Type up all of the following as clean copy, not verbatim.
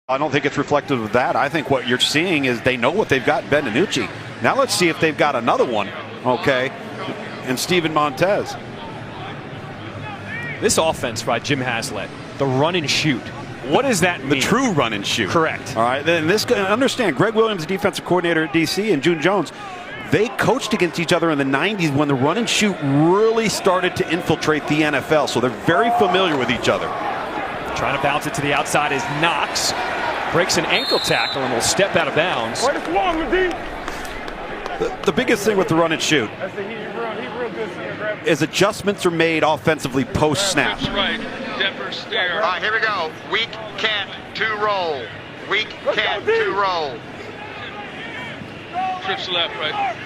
I don't think it's reflective of that. I think what you're seeing is they know what they've got in Ben DiNucci. Now let's see if they've got another one, okay, and Steven Montez. This offense by Jim Haslett, the run and shoot. What does that mean? The true run and shoot. Correct. All right, then understand, Greg Williams, defensive coordinator at DC, and June Jones, they coached against each other in the 90s when the run and shoot really started to infiltrate the NFL, so they're very familiar with each other. Trying to bounce it to the outside is Knox. Breaks an ankle tackle and will step out of bounds. The biggest thing with the run and shoot is adjustments are made offensively post-snap. Right. Denver stare. All right, here we go. Weak cat, 2 roll. Weak cat, 2 roll. Trips left, right?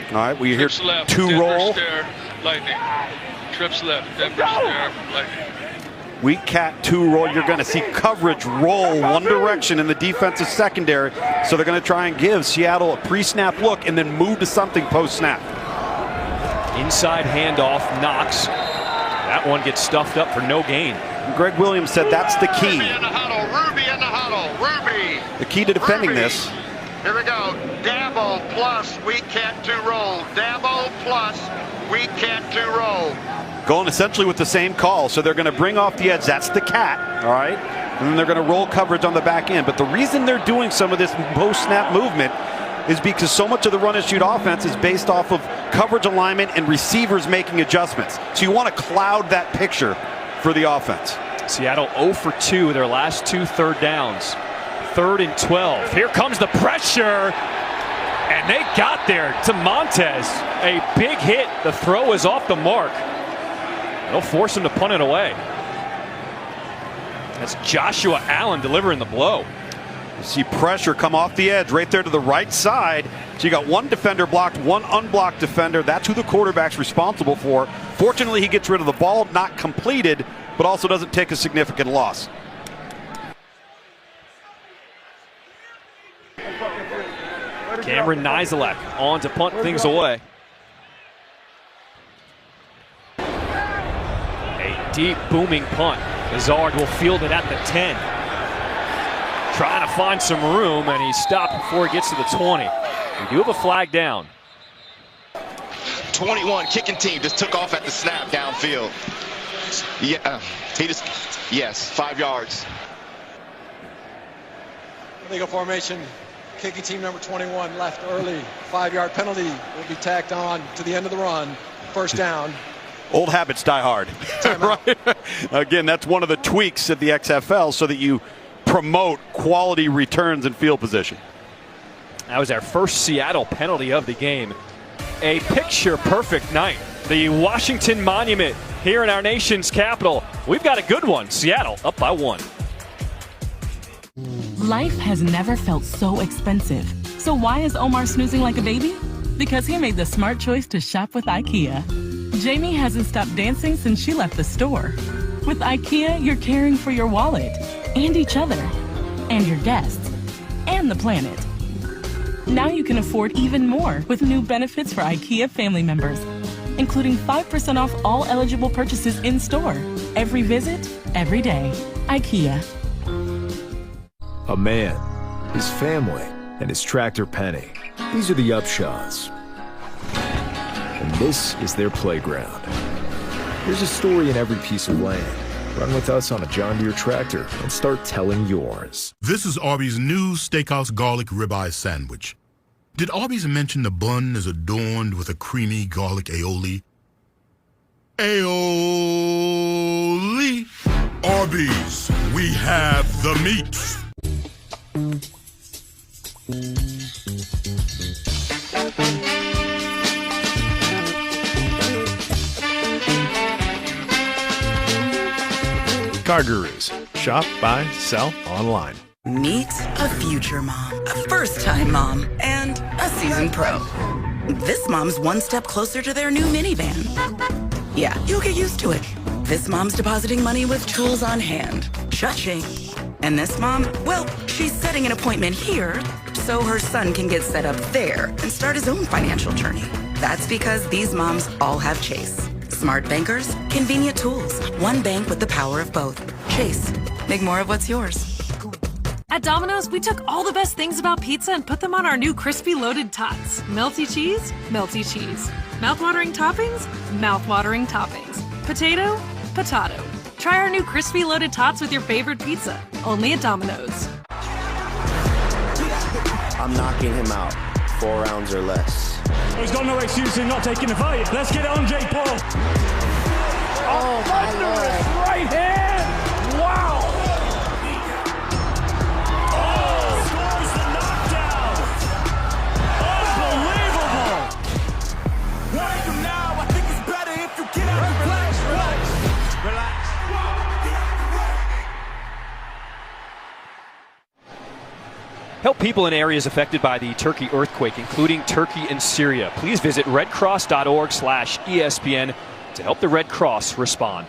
All right, we hear Trips left. 2 Denver roll. Stare, lightning. Trips left. Denver stare, lightning. Weak cat 2 roll. You're going to see coverage roll one direction in the defensive secondary. So they're going to try and give Seattle a pre-snap look and then move to something post-snap. Inside handoff, Knox. That one gets stuffed up for no gain. Greg Williams said that's the key. Ruby in the huddle. Ruby in the huddle. Ruby. The key to defending Ruby. this. Here we go. Dabo plus weak cat 2 roll. Dabo plus weak cat 2 roll. Going essentially with the same call, so they're going to bring off the edge. That's the cat, all right? And then they're going to roll coverage on the back end. But the reason they're doing some of this post-snap movement is because so much of the run and shoot offense is based off of coverage alignment and receivers making adjustments. So you want to cloud that picture for the offense. Seattle 0 for 2, their last 2 third downs. 3rd and 12. Here comes the pressure. And they got there to Montez. A big hit. The throw is off the mark. They'll force him to punt it away. That's Joshua Allen delivering the blow. You see pressure come off the edge right there to the right side. So you got one defender blocked, one unblocked defender. That's who the quarterback's responsible for. Fortunately, he gets rid of the ball, not completed, but also doesn't take a significant loss. Cameron Nizelak on to punt things away. A deep booming punt. Lazard will field it at the 10. Trying to find some room, and he stopped before he gets to the 20. We do have a flag down. 21 kicking team just took off at the snap downfield. Yeah, yes, 5 yards. Legal formation. Kicking team number 21 left early. 5-yard penalty will be tacked on to the end of the run. First down. Old habits die hard. Right? Again, that's one of the tweaks of the XFL so that you promote quality returns and field position. That was our first Seattle penalty of the game. A picture-perfect night. The Washington Monument here in our nation's capital. We've got a good one. Seattle up by 1. Life has never felt so expensive. So why is Omar snoozing like a baby? Because he made the smart choice to shop with IKEA. Jamie hasn't stopped dancing since she left the store. With IKEA, you're caring for your wallet, and each other, and your guests, and the planet. Now you can afford even more with new benefits for IKEA family members, including 5% off all eligible purchases in-store. Every visit, every day. IKEA. A man, his family, and his tractor Penny. These are the Upshaws. And this is their playground. There's a story in every piece of land. Run with us on a John Deere tractor and start telling yours. This is Arby's new Steakhouse Garlic Ribeye Sandwich. Did Arby's mention the bun is adorned with a creamy garlic aioli? Aioli! Arby's, we have the meat. Car Gurus. Shop, buy, sell online. Meet a future mom, a first-time mom, and a seasoned pro. This mom's one step closer to their new minivan. Yeah, you'll get used to it. This mom's depositing money with tools on hand. Cha-ching. And this mom, well, she's setting an appointment here so her son can get set up there and start his own financial journey. That's because these moms all have Chase. Smart bankers, convenient tools. One bank with the power of both. Chase. Make more of what's yours. At Domino's, we took all the best things about pizza and put them on our new crispy loaded tots. Melty cheese, melty cheese. Mouthwatering toppings, mouthwatering toppings. Potato, potato. Try our new crispy loaded tots with your favorite pizza. Only at Domino's. I'm knocking him out. 4 rounds or less. He's got no excuse in not taking the fight. Let's get it on Jake Paul. Oh, my Lord. Right hand. Wow. Oh, scores the knockdown. Unbelievable. Right from now, I think it's better if you get out of relax. Relax. Help people in areas affected by the Turkey earthquake, including Turkey and Syria. Please visit redcross.org/ESPN to help the Red Cross respond.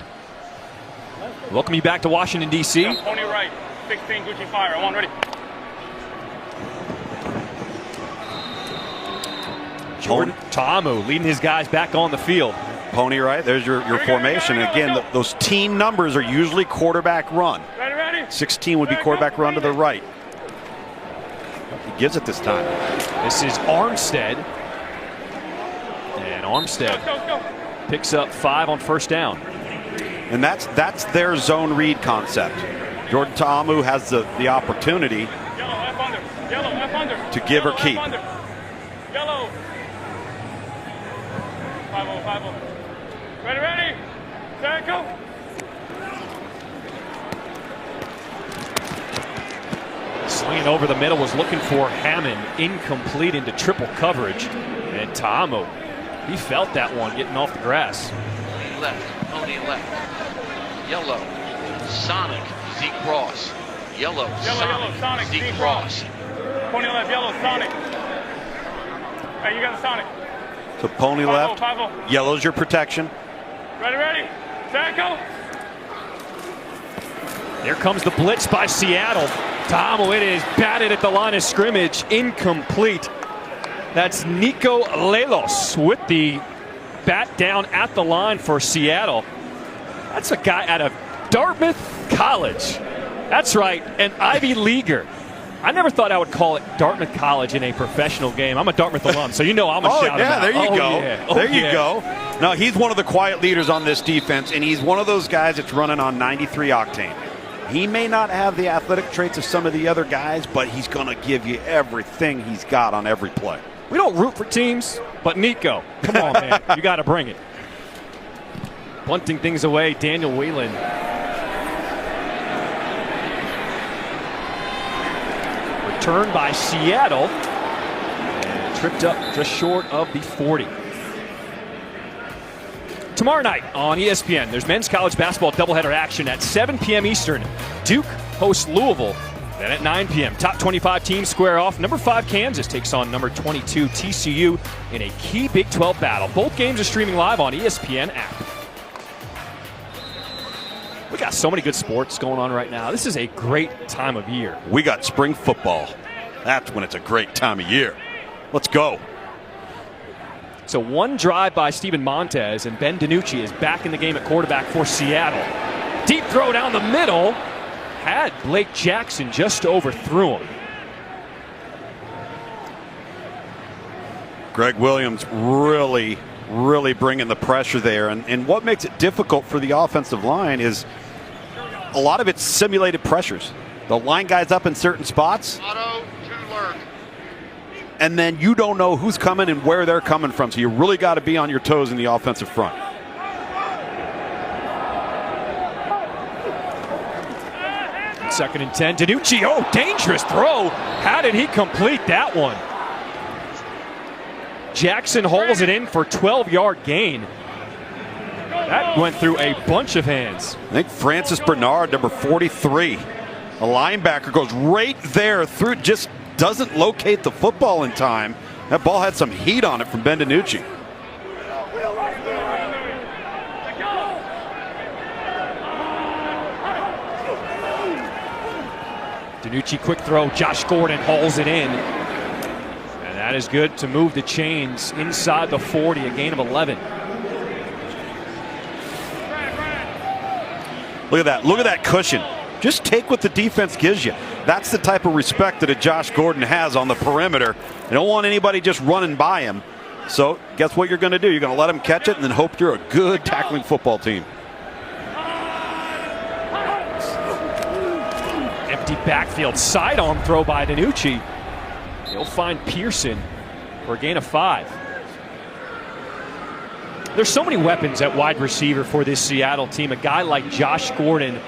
Welcome you back to Washington, D.C. Pony right, 16 Gucci fire. I want ready. Jordan Ta'amu leading his guys back on the field. Pony right, there's your formation. And again, those team numbers are usually quarterback run. Ready. 16 would be quarterback run to the right. He gives it this time. This is Armstead. And Armstead picks up 5 on first down. And that's their zone read concept. Jordan Ta'amu has the opportunity to give or keep. Yellow. 5-0. Ready. Set, go. Swinging over the middle, was looking for Hammond. Incomplete into triple coverage. And Ta'amu, he felt that one getting off the grass. Left, Pony left. Yellow, Sonic, Zeke Cross. Yellow, Sonic, Zeke Cross. Pony left, yellow, Sonic. Hey, you got the Sonic. So Pony left. 5-0. Yellow's your protection. Ready. Set, go. Here comes the blitz by Seattle. Ta'amu, it is batted at the line of scrimmage. Incomplete. That's Nico Lelos with the bat down at the line for Seattle. That's a guy out of Dartmouth College. That's right, an Ivy Leaguer. I never thought I would call it Dartmouth College in a professional game. I'm a Dartmouth alum, so you know I'm a shout him out. There you go. Yeah. There you go. No, he's one of the quiet leaders on this defense, and he's one of those guys that's running on 93 octane. He may not have the athletic traits of some of the other guys, but he's going to give you everything he's got on every play. We don't root for teams, but Nico, come on, man. You got to bring it. Bunting things away, Daniel Whelan. Returned by Seattle. And tripped up just short of the 40. Tomorrow night on ESPN, there's men's college basketball doubleheader action at 7 p.m. Eastern. Duke hosts Louisville. Then at 9 p.m., top 25 teams square off. Number 5 Kansas takes on number 22 TCU in a key Big 12 battle. Both games are streaming live on ESPN app. We got so many good sports going on right now. This is a great time of year. We got spring football. That's when it's a great time of year. Let's go. So one drive by Steven Montez, and Ben DiNucci is back in the game at quarterback for Seattle. Deep throw down the middle. Had Blake Jackson just overthrew him. Greg Williams really bringing the pressure there. And what makes it difficult for the offensive line is a lot of it's simulated pressures. The line guys up in certain spots. Auto to lurk. And then you don't know who's coming and where they're coming from. So you really got to be on your toes in the offensive front. Second and 10. DiNucci, oh, dangerous throw. How did he complete that one? Jackson hauls it in for 12-yard gain. That went through a bunch of hands. I think Francis Bernard, number 43, a linebacker, goes right there through, just doesn't locate the football in time. That ball had some heat on it from Ben DiNucci. DiNucci, quick throw. Josh Gordon hauls it in. And that is good to move the chains inside the 40, a gain of 11. Look at that. Look at that cushion. Just take what the defense gives you. That's the type of respect that a Josh Gordon has on the perimeter. You don't want anybody just running by him. So guess what you're going to do? You're going to let him catch it and then hope you're a good tackling football team. Empty backfield sidearm throw by DiNucci. He'll find Pearson for a gain of 5. There's so many weapons at wide receiver for this Seattle team. A guy like Josh Gordon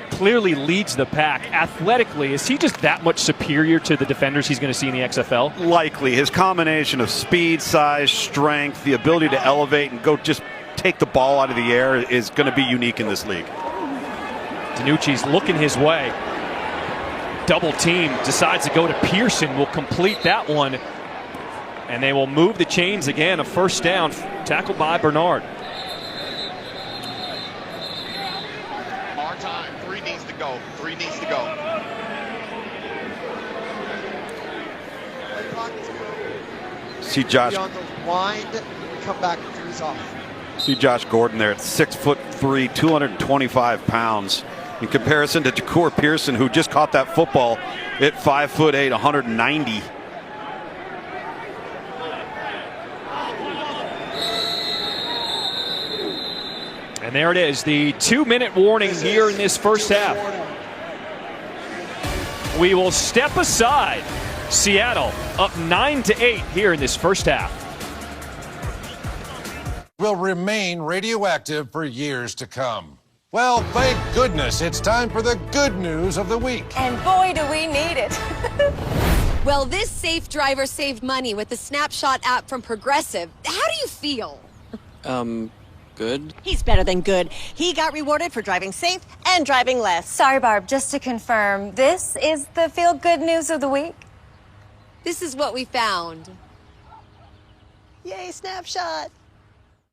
clearly leads the pack. Athletically, is he just that much superior to the defenders he's going to see in the XFL? Likely. His combination of speed, size, strength, the ability to elevate and go just take the ball out of the air is going to be unique in this league. DiNucci's looking his way. Double team, decides to go to Pearson, will complete that one. And they will move the chains again. A first down, tackled by Bernard. Our time. 3 needs to go. 3 needs to go. See Josh. Beyond the wind, come back and freeze off. See Josh Gordon there at 6'3", 225 pounds. In comparison to Jacour Pearson, who just caught that football at 5'8", 190. And there it is, the 2-minute warning here in this first half. We will step aside. Seattle up 9-8 here in this first half. Will remain radioactive for years to come. Well, thank goodness it's time for the good news of the week. And boy, do we need it. Well, this safe driver saved money with the Snapshot app from Progressive. How do you feel? Good. He's better than good. He got rewarded for driving safe and driving less. Sorry, Barb, just to confirm, this is the feel-good news of the week? This is what we found. Yay, Snapshot.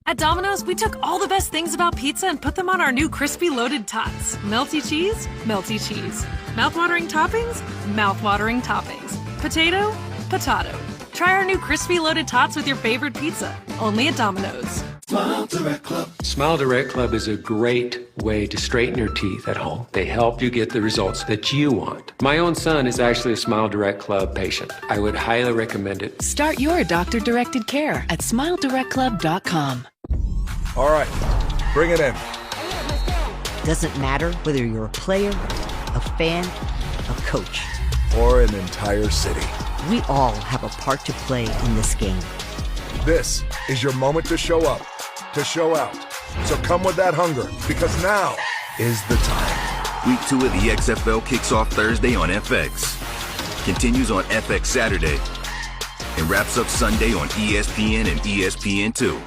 At Domino's, we took all the best things about pizza and put them on our new crispy loaded tots. Melty cheese, melty cheese. Mouth-watering toppings, mouth-watering toppings. Potato, potato. Try our new crispy loaded tots with your favorite pizza, only at Domino's. Smile Direct Club. Smile Direct Club is a great way to straighten your teeth at home. They help you get the results that you want. My own son is actually a Smile Direct Club patient. I would highly recommend it. Start your doctor-directed care at SmileDirectClub.com. All right, bring it in. Doesn't matter whether you're a player, a fan, a coach, or an entire city. We all have a part to play in this game. This is your moment to show up, to show out. So come with that hunger, because now is the time. Week 2 of the XFL kicks off Thursday on FX, continues on FX Saturday, and wraps up Sunday on ESPN and ESPN2.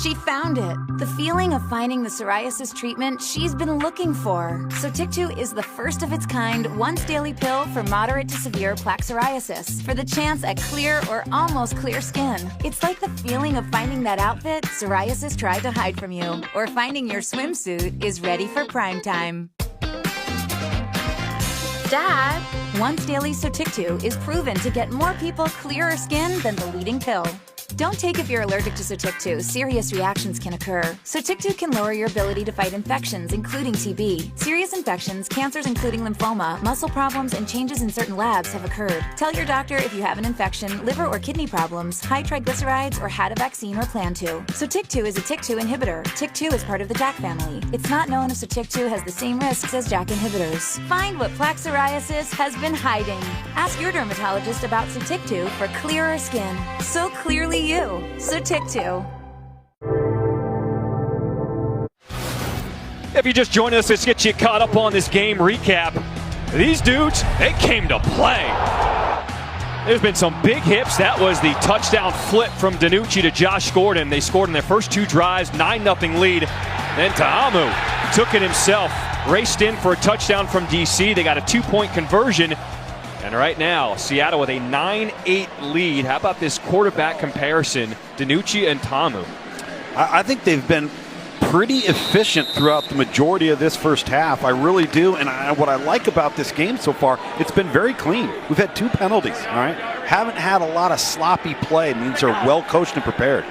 She found it. The feeling of finding the psoriasis treatment she's been looking for. Sotyktu is the first of its kind once-daily pill for moderate to severe plaque psoriasis for the chance at clear or almost clear skin. It's like the feeling of finding that outfit psoriasis tried to hide from you, or finding your swimsuit is ready for prime time. Dad! Once daily Sotyktu is proven to get more people clearer skin than the leading pill. Don't take if you're allergic to Sotyktu. Serious reactions can occur. Sotyktu can lower your ability to fight infections, including TB. Serious infections, cancers including lymphoma, muscle problems, and changes in certain labs have occurred. Tell your doctor if you have an infection, liver or kidney problems, high triglycerides, or had a vaccine or plan to. Sotyktu is a TYK2 inhibitor. TYK2 is part of the JAK family. It's not known if Sotyktu has the same risks as JAK inhibitors. Find what plaque psoriasis has been hiding. Ask your dermatologist about Sotyktu for clearer skin. So clearly you. Sotyktu. If you just joined us, let's get you caught up on this game recap. These dudes, they came to play. There's been some big hips. That was the touchdown flip from DiNucci to Josh Gordon. They scored in their first 2 drives, 9-0 lead. Then Ta'amu took it himself, raced in for a touchdown from DC. They got a 2-point conversion. And right now, Seattle with a 9-8 lead. How about this quarterback comparison, DiNucci and Ta'amu? I think they've been pretty efficient throughout the majority of this first half. I really do. And what I like about this game so far, it's been very clean. We've had 2 penalties, all right? Haven't had a lot of sloppy play. It means they're well coached and prepared.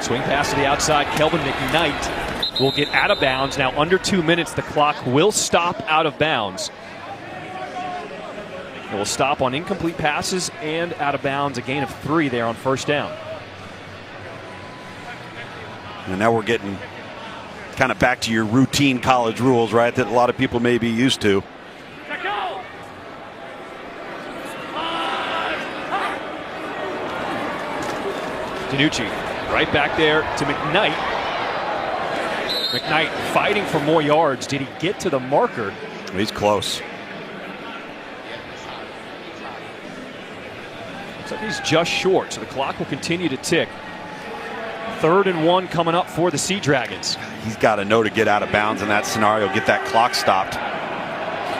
Swing pass to the outside, Kelvin McKnight. will get out of bounds. Now under 2 minutes, the clock will stop out of bounds. It will stop on incomplete passes and out of bounds, a gain of 3 there on first down. And now we're getting kind of back to your routine college rules, right, that a lot of people may be used to. DiNucci right back there to McKnight. McKnight fighting for more yards. Did he get to the marker? He's close. Looks like he's just short, so the clock will continue to tick. 3rd and 1 coming up for the Sea Dragons. He's got to know to get out of bounds in that scenario, get that clock stopped.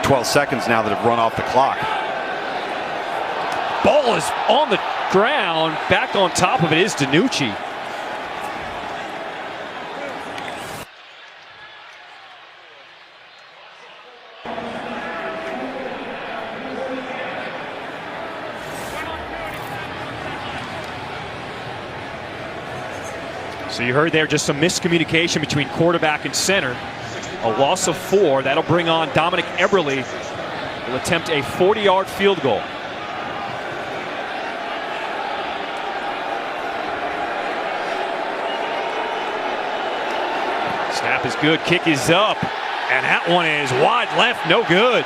12 seconds now that have run off the clock. Ball is on the ground. Back on top of it is DiNucci. So you heard there just some miscommunication between quarterback and center. A loss of 4. That'll bring on Dominic Eberle. Will attempt a 40-yard field goal. Snap is good. Kick is up. And that one is wide left. No good.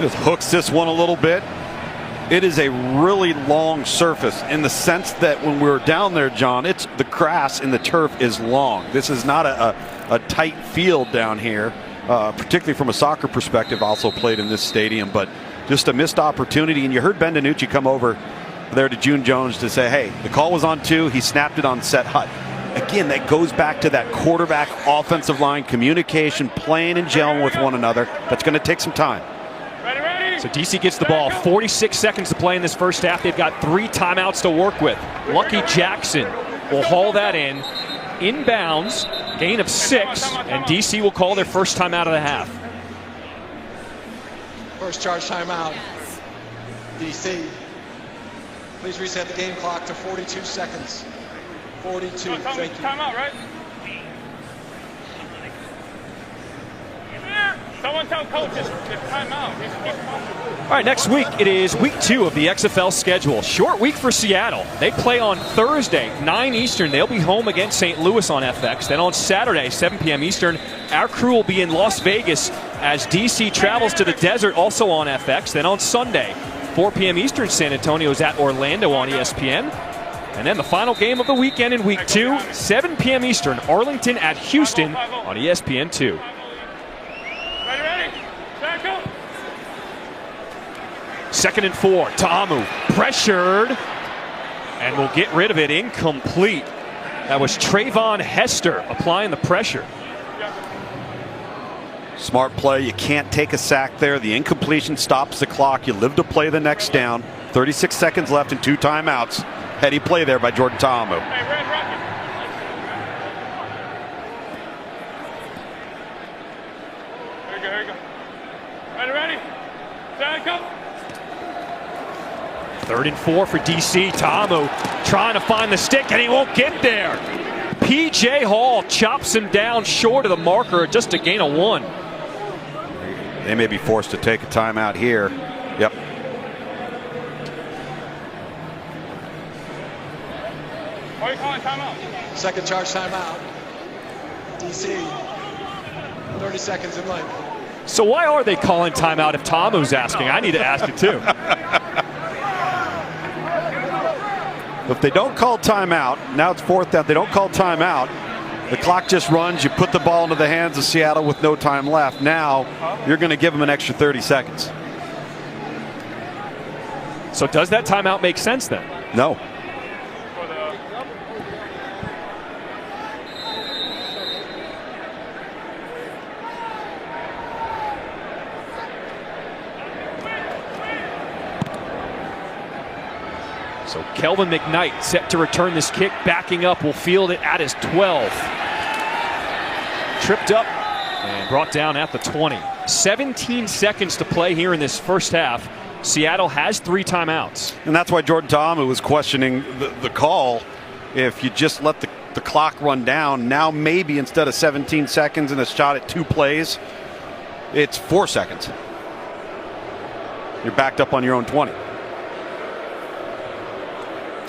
Just hooks this one a little bit. It is a really long surface in the sense that when we were down there, John, it's the grass and the turf is long. This is not a tight field down here, particularly from a soccer perspective. Also played in this stadium, but just a missed opportunity. And you heard Ben DiNucci come over there to June Jones to say, hey, the call was on 2. He snapped it on set hut. Again, that goes back to that quarterback offensive line communication, playing and gelling with one another. That's going to take some time. So DC gets the ball. 46 seconds to play in this first half. They've got 3 timeouts to work with. Lucky Jackson will haul that in. Inbounds, gain of 6, and DC will call their first timeout of the half. First charge timeout. DC. Please reset the game clock to 42 seconds. 42. Thank you. Timeout, right? Someone tell coaches it's timeout. All right, next week it is week 2 of the XFL schedule. Short week for Seattle. They play on Thursday, 9 Eastern. They'll be home against St. Louis on FX. Then on Saturday, 7 p.m. Eastern, our crew will be in Las Vegas as DC travels to the desert, also on FX. Then on Sunday, 4 p.m. Eastern, San Antonio's at Orlando on ESPN. And then the final game of the weekend in week 2, 7 p.m. Eastern, Arlington at Houston on ESPN2. Second and 4, Ta'amu pressured, and will get rid of it. Incomplete. That was Trayvon Hester applying the pressure. Smart play. You can't take a sack there. The incompletion stops the clock. You live to play the next down. 36 seconds left and 2 timeouts. Heady play there by Jordan Ta'amu. Here you go. Ready? Set, go. 3rd and 4 for DC. Ta'amu trying to find the stick, and he won't get there. P.J. Hall chops him down short of the marker, just a gain of 1. They may be forced to take a timeout here. Yep. Why are you calling timeout? Second charge timeout. DC. 30 seconds in length. So why are they calling timeout if Ta'amu's asking? I need to ask it too. If they don't call timeout, now it's 4th down. They don't call timeout. The clock just runs. You put the ball into the hands of Seattle with no time left. Now you're going to give them an extra 30 seconds. So does that timeout make sense then? No. So Kelvin McKnight set to return this kick, backing up, will field it at his 12. Tripped up and brought down at the 20. 17 seconds to play here in this first half. Seattle has 3 timeouts. And that's why Jordan Ta'amu was questioning the call. If you just let the clock run down, now maybe instead of 17 seconds and a shot at 2 plays, it's 4 seconds. You're backed up on your own 20.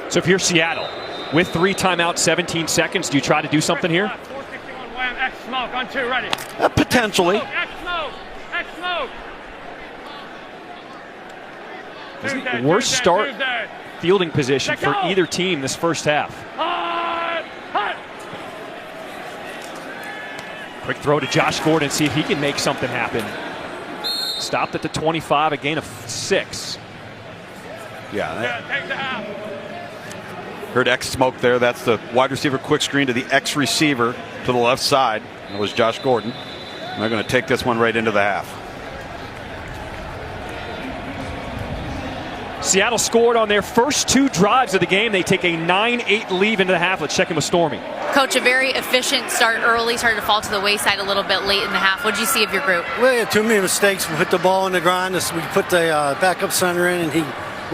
So if you're Seattle with 3 timeouts, 17 seconds, do you try to do something here? 461 wham, X smoke on 2, ready. Potentially. X smoke, X smoke. Worst start fielding position for either team this first half. Quick throw to Josh Gordon, see if he can make something happen. Stopped at the 25, a gain of 6. Yeah. Take the half. Heard X smoke there. That's the wide receiver quick screen to the X receiver to the left side. That was Josh Gordon. And they're going to take this one right into the half. Seattle scored on their first 2 drives of the game. They take a 9-8 lead into the half. Let's check in with Stormy. Coach, a very efficient start early, started to fall to the wayside a little bit late in the half. What did you see of your group? We had too many mistakes. We put the ball on the ground. We put the backup center in, and he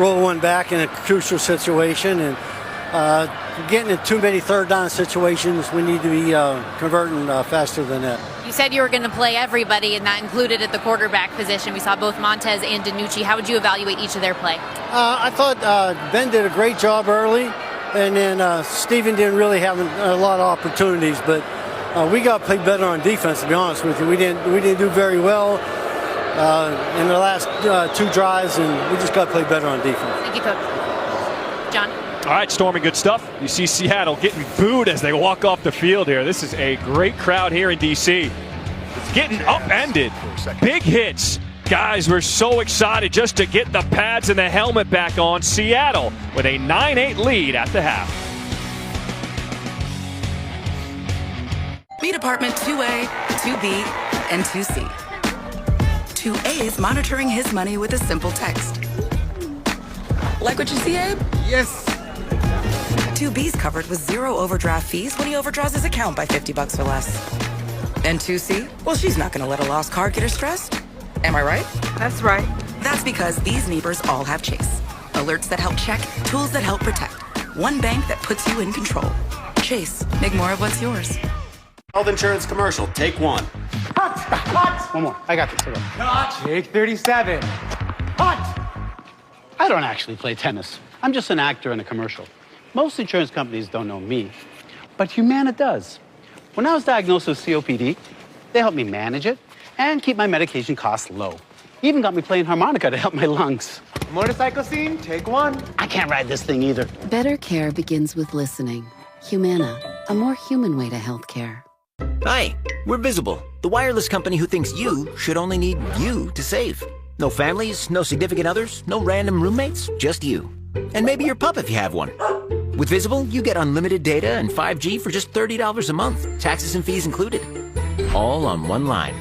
rolled one back in a crucial situation. And getting in too many third down situations, we need to be converting faster than that. You said you were going to play everybody, and that included at the quarterback position. We saw both Montez and DiNucci. How would you evaluate each of their play? I thought Ben did a great job early, and then Steven didn't really have a lot of opportunities. But we got to play better on defense, to be honest with you. We didn't do very well in the last 2 drives, and we just got to play better on defense. Thank you, Coach. John? All right, Stormy, good stuff. You see Seattle getting booed as they walk off the field here. This is a great crowd here in D.C. It's getting upended. Big hits. Guys, we're so excited just to get the pads and the helmet back on. Seattle with a 9-8 lead at the half. Meet apartment 2A, 2B, and 2C. 2A is monitoring his money with a simple text. Like what you see, Abe? Yes. 2B's covered with 0 overdraft fees when he overdraws his account by $50 or less. And 2C? Well, she's not going to let a lost card get her stressed. Am I right? That's right. That's because these neighbors all have Chase. Alerts that help check, tools that help protect. One bank that puts you in control. Chase, make more of what's yours. Health insurance commercial, take 1. Cut! One more. I got this. Cut! Take 37. Cut! I don't actually play tennis. I'm just an actor in a commercial. Most insurance companies don't know me, but Humana does. When I was diagnosed with COPD, they helped me manage it and keep my medication costs low. Even got me playing harmonica to help my lungs. Motorcycle scene, take 1. I can't ride this thing either. Better care begins with listening. Humana, a more human way to healthcare. Hi, we're Visible, the wireless company who thinks you should only need you to save. No families, no significant others, no random roommates, just you. And maybe your pup if you have one. With Visible, you get unlimited data and 5G for just $30 a month, taxes and fees included. All on one line.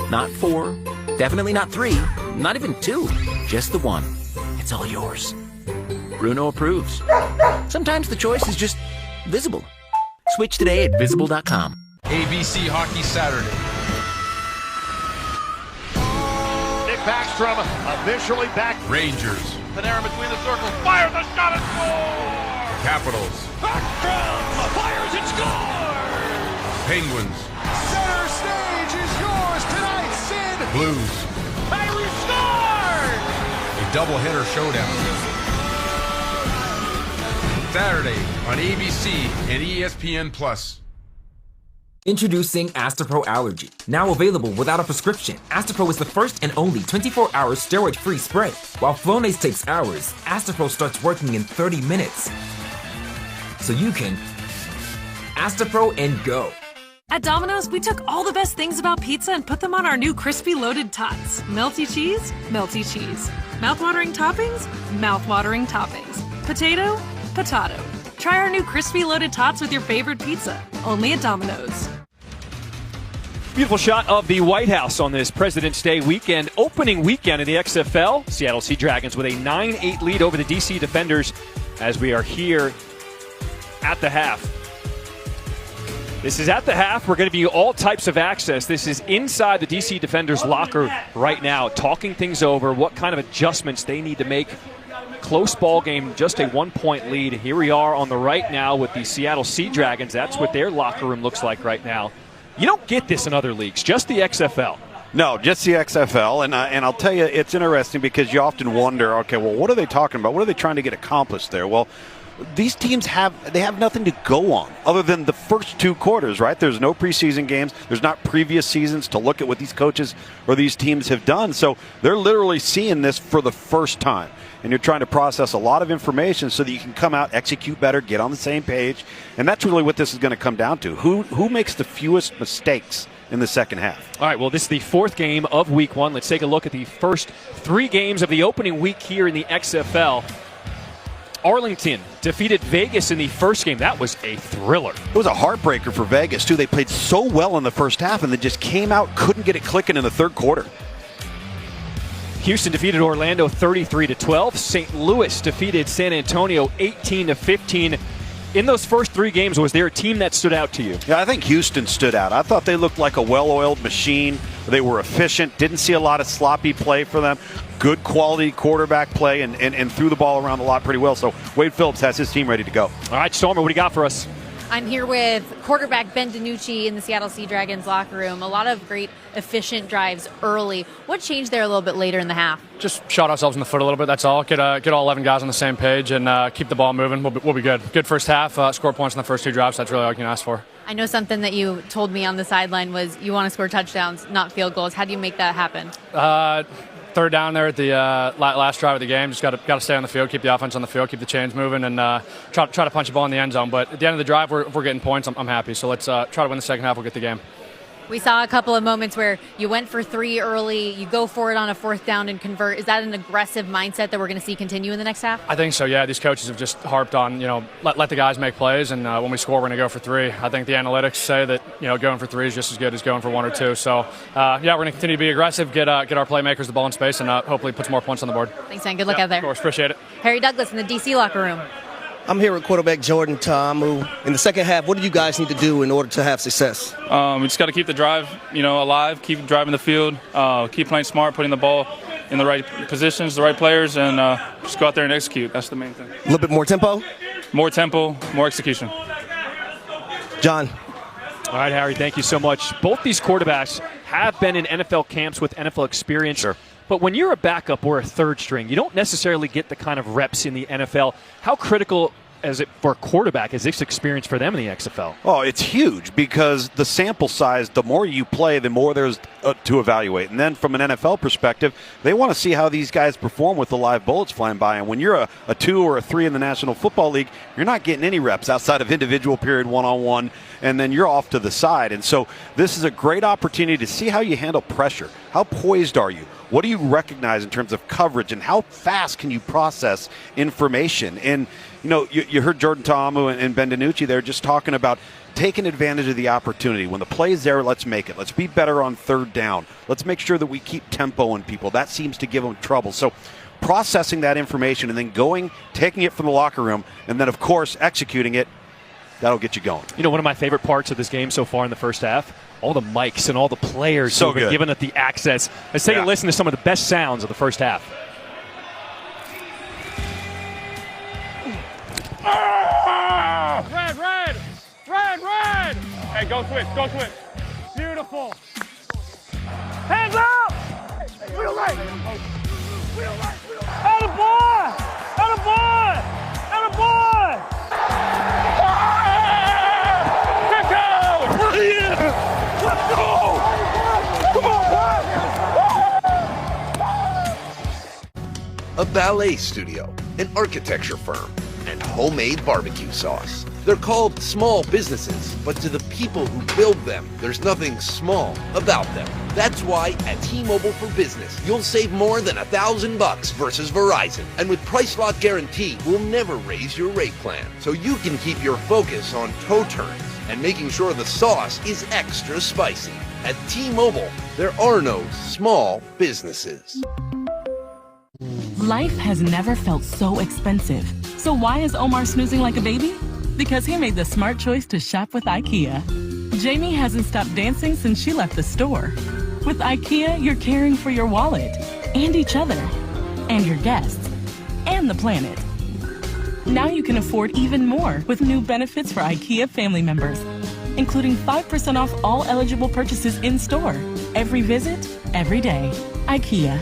Not 4, definitely not 3, not even 2, just the 1. It's all yours. Bruno approves. Sometimes the choice is just Visible. Switch today at Visible.com. ABC Hockey Saturday. Nick Backstrom officially back. Rangers. Panarin between the circles, fires a shot and scores! Capitals. Backstrom fires and scores! Penguins. Center stage is yours tonight, Sid! Blues. Kyrie scored! A doubleheader showdown. Saturday on ABC and ESPN+. Introducing Astapro Allergy. Now available without a prescription. Astapro is the first and only 24-hour steroid-free spray. While Flonase takes hours, Astapro starts working in 30 minutes. So you can Astapro and go. At Domino's, we took all the best things about pizza and put them on our new crispy loaded tots. Melty cheese, melty cheese. Mouth-watering toppings, mouth-watering toppings. Potato, potato. Try our new crispy loaded tots with your favorite pizza. Only at Domino's. Beautiful shot of the White House on this President's Day weekend, opening weekend in the XFL. Seattle Sea Dragons with a 9-8 lead over the DC Defenders as we are here at the half. This is at the half. We're going to give you all types of access. This is inside the DC Defenders locker right now, talking things over, what kind of adjustments they need to make. Close ball game, just a 1-point lead. Here we are on the right now with the Seattle Sea Dragons. That's what their locker room looks like right now. You don't get this in other leagues, just the XFL. No, just the XFL, and I'll tell you, it's interesting because you often wonder, okay, well, what are they talking about? What are they trying to get accomplished there? Well, these teams have nothing to go on other than the first 2 quarters, right? There's no preseason games. There's not previous seasons to look at what these coaches or these teams have done. So they're literally seeing this for the first time. And you're trying to process a lot of information so that you can come out, execute better, get on the same page. And that's really what this is going to come down to. Who makes the fewest mistakes in the second half? All right, well, this is the 4th game of Week 1. Let's take a look at the first 3 games of the opening week here in the XFL. Arlington defeated Vegas in the first game. That was a thriller. It was a heartbreaker for Vegas, too. They played so well in the first half and then just came out, couldn't get it clicking in the third quarter. Houston defeated Orlando 33-12. St. Louis defeated San Antonio 18-15. In those first 3 games, was there a team that stood out to you? Yeah, I think Houston stood out. I thought they looked like a well-oiled machine. They were efficient. Didn't see a lot of sloppy play for them. Good quality quarterback play and threw the ball around a lot pretty well. So Wade Phillips has his team ready to go. All right, Stormer, what do you got for us? I'm here with quarterback Ben DiNucci in the Seattle Sea Dragons locker room. A lot of great, efficient drives early. What changed there a little bit later in the half? Just shot ourselves in the foot a little bit, that's all. Get all 11 guys on the same page and keep the ball moving. We'll be good. Good first half, score points in the first 2 drives. That's really all you can ask for. I know something that you told me on the sideline was you want to score touchdowns, not field goals. How do you make that happen? Third down there at the last drive of the game. Just got to stay on the field, keep the offense on the field, keep the chains moving, and try to punch the ball in the end zone. But at the end of the drive, we're getting points. I'm happy. So let's try to win the second half. We'll get the game. We saw a couple of moments where you went for 3 early, you go for it on a 4th down and convert. Is that an aggressive mindset that we're going to see continue in the next half? I think so, yeah. These coaches have just harped on, let the guys make plays, and when we score, we're going to go for 3. I think the analytics say that, going for 3 is just as good as going for 1 or 2. So, we're going to continue to be aggressive, get our playmakers the ball in space, and hopefully put some more points on the board. Thanks, man. Good luck out there. Of course, appreciate it. Harry Douglas in the DC locker room. I'm here with quarterback Jordan Ta'amu. In the second half, what do you guys need to do in order to have success? We just got to keep the drive, alive, keep driving the field, keep playing smart, putting the ball in the right positions, the right players, and just go out there and execute. That's the main thing. A little bit more tempo? More tempo, more execution. John. All right, Harry, thank you so much. Both these quarterbacks have been in NFL camps with NFL experience. Sure. But when you're a backup or a third string, you don't necessarily get the kind of reps in the NFL. How critical is it for a quarterback is this experience for them in the XFL? Oh, it's huge because the sample size, the more you play, the more there's to evaluate. And then from an NFL perspective, they want to see how these guys perform with the live bullets flying by. And when you're a 2 or a 3 in the National Football League, you're not getting any reps outside of individual period one-on-one, and then you're off to the side. And so this is a great opportunity to see how you handle pressure. How poised are you? What do you recognize in terms of coverage, and how fast can you process information? And, you heard Jordan Ta'amu and Ben DiNucci there just talking about taking advantage of the opportunity. When the play's there, let's make it. Let's be better on 3rd down. Let's make sure that we keep tempo in people. That seems to give them trouble. So processing that information and then taking it from the locker room, and then, of course, executing it, that'll get you going. One of my favorite parts of this game so far in the first half, all the mics and all the players so who have been giving it the access. Let's take a listen to some of the best sounds of the first half. Red, red, red, red. Hey, go switch, go switch. Beautiful. Hands up. Wheel right. Wheel right, wheel right. Attaboy. Attaboy. Attaboy. Let's go. Yeah. Let's go. Come on, A ballet studio, an architecture firm, and homemade barbecue sauce. They're called small businesses, but to the people who build them, there's nothing small about them. That's why at T-Mobile for Business, you'll save more than $1,000 versus Verizon. And with Price Lock Guarantee, we'll never raise your rate plan. So you can keep your focus on toe turns and making sure the sauce is extra spicy. At T-Mobile, there are no small businesses. Life has never felt so expensive. So why is Omar snoozing like a baby? Because he made the smart choice to shop with IKEA. Jamie hasn't stopped dancing since she left the store. With IKEA, you're caring for your wallet and each other and your guests and the planet. Now you can afford even more with new benefits for IKEA family members, including 5% off all eligible purchases in-store. Every visit, every day. IKEA.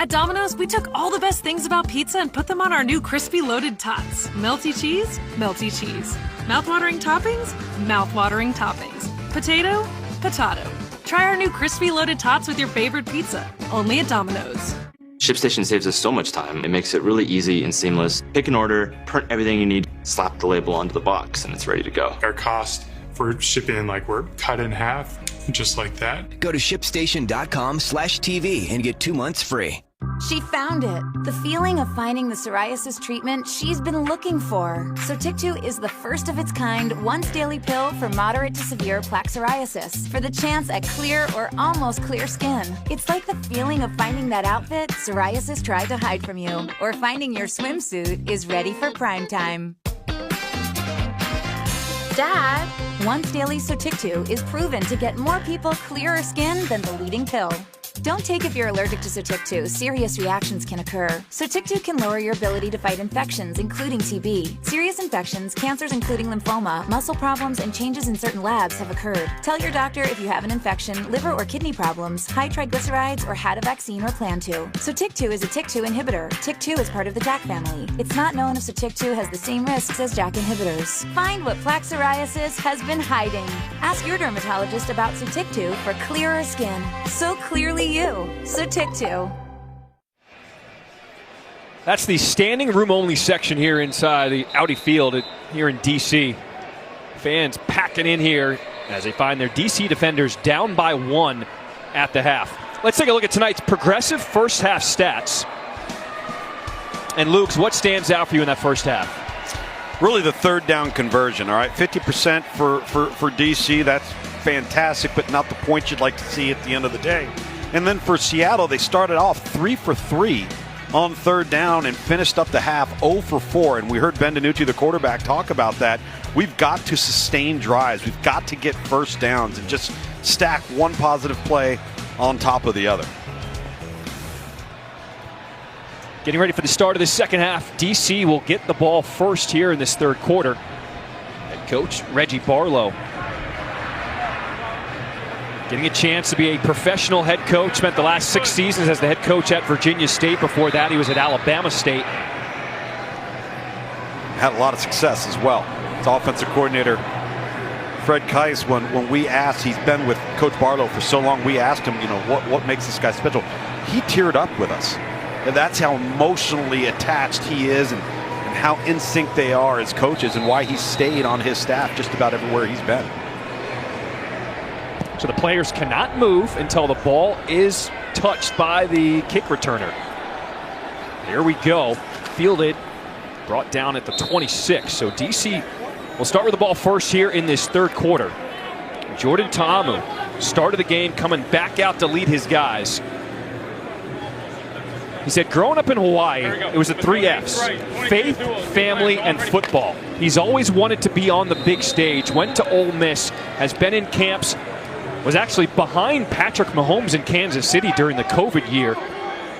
At Domino's, we took all the best things about pizza and put them on our new crispy loaded tots. Melty cheese, melty cheese. Mouth-watering toppings, mouth-watering toppings. Potato, potato. Try our new crispy loaded tots with your favorite pizza, only at Domino's. ShipStation saves us so much time. It makes it really easy and seamless. Pick an order, print everything you need, slap the label onto the box, and it's ready to go. Our cost for shipping, we're cut in half, just like that. Go to ShipStation.com/TV and get 2 months free. She found it. The feeling of finding the psoriasis treatment she's been looking for. Sotyktu is the first of its kind once daily pill for moderate to severe plaque psoriasis for the chance at clear or almost clear skin. It's like the feeling of finding that outfit psoriasis tried to hide from you, or finding your swimsuit is ready for prime time. Dad, once daily Sotyktu is proven to get more people clearer skin than the leading pill. Don't take if you're allergic to Sotyktu. Serious reactions can occur. Sotyktu can lower your ability to fight infections, including TB. Serious infections, cancers including lymphoma, muscle problems, and changes in certain labs have occurred. Tell your doctor if you have an infection, liver or kidney problems, high triglycerides, or had a vaccine or plan to. Sotyktu is a TYK2 inhibitor. TYK2 is part of the JAK family. It's not known if Sotyktu has the same risks as JAK inhibitors. Find what plaque psoriasis has been hiding. Ask your dermatologist about Sotyktu for clearer skin. So clearly you. Sotyktu. That's the standing room only section here inside the Audi Field here in DC. Fans packing in here as they find their DC defenders down by 1 at the half. Let's take a look at tonight's progressive first half stats. And Luke, what stands out for you in that first half? Really the third down conversion, all right? 50% for DC, that's fantastic, but not the point you'd like to see at the end of the day. And then for Seattle, they started off 3 for 3 on third down and finished up the half 0 for 4. And we heard Ben DiNucci, the quarterback, talk about that. We've got to sustain drives. We've got to get first downs and just stack one positive play on top of the other. Getting ready for the start of the second half. DC will get the ball first here in this third quarter. Head coach Reggie Barlow getting a chance to be a professional head coach. Spent the last 6 seasons as the head coach at Virginia State. Before that, he was at Alabama State. Had a lot of success as well. His offensive coordinator, Fred Keiss, when we asked, he's been with Coach Barlow for so long, we asked him, what makes this guy special? He teared up with us. And that's how emotionally attached he is and how in sync they are as coaches and why he stayed on his staff just about everywhere he's been. So the players cannot move until the ball is touched by the kick returner. Here we go. Fielded, brought down at the 26. So DC will start with the ball first here in this third quarter. Jordan Ta'amu started the game coming back out to lead his guys. He said growing up in Hawaii, it was the 3 F's. Faith, family, and football. He's always wanted to be on the big stage. Went to Ole Miss, has been in camps, was actually behind Patrick Mahomes in Kansas City during the COVID year.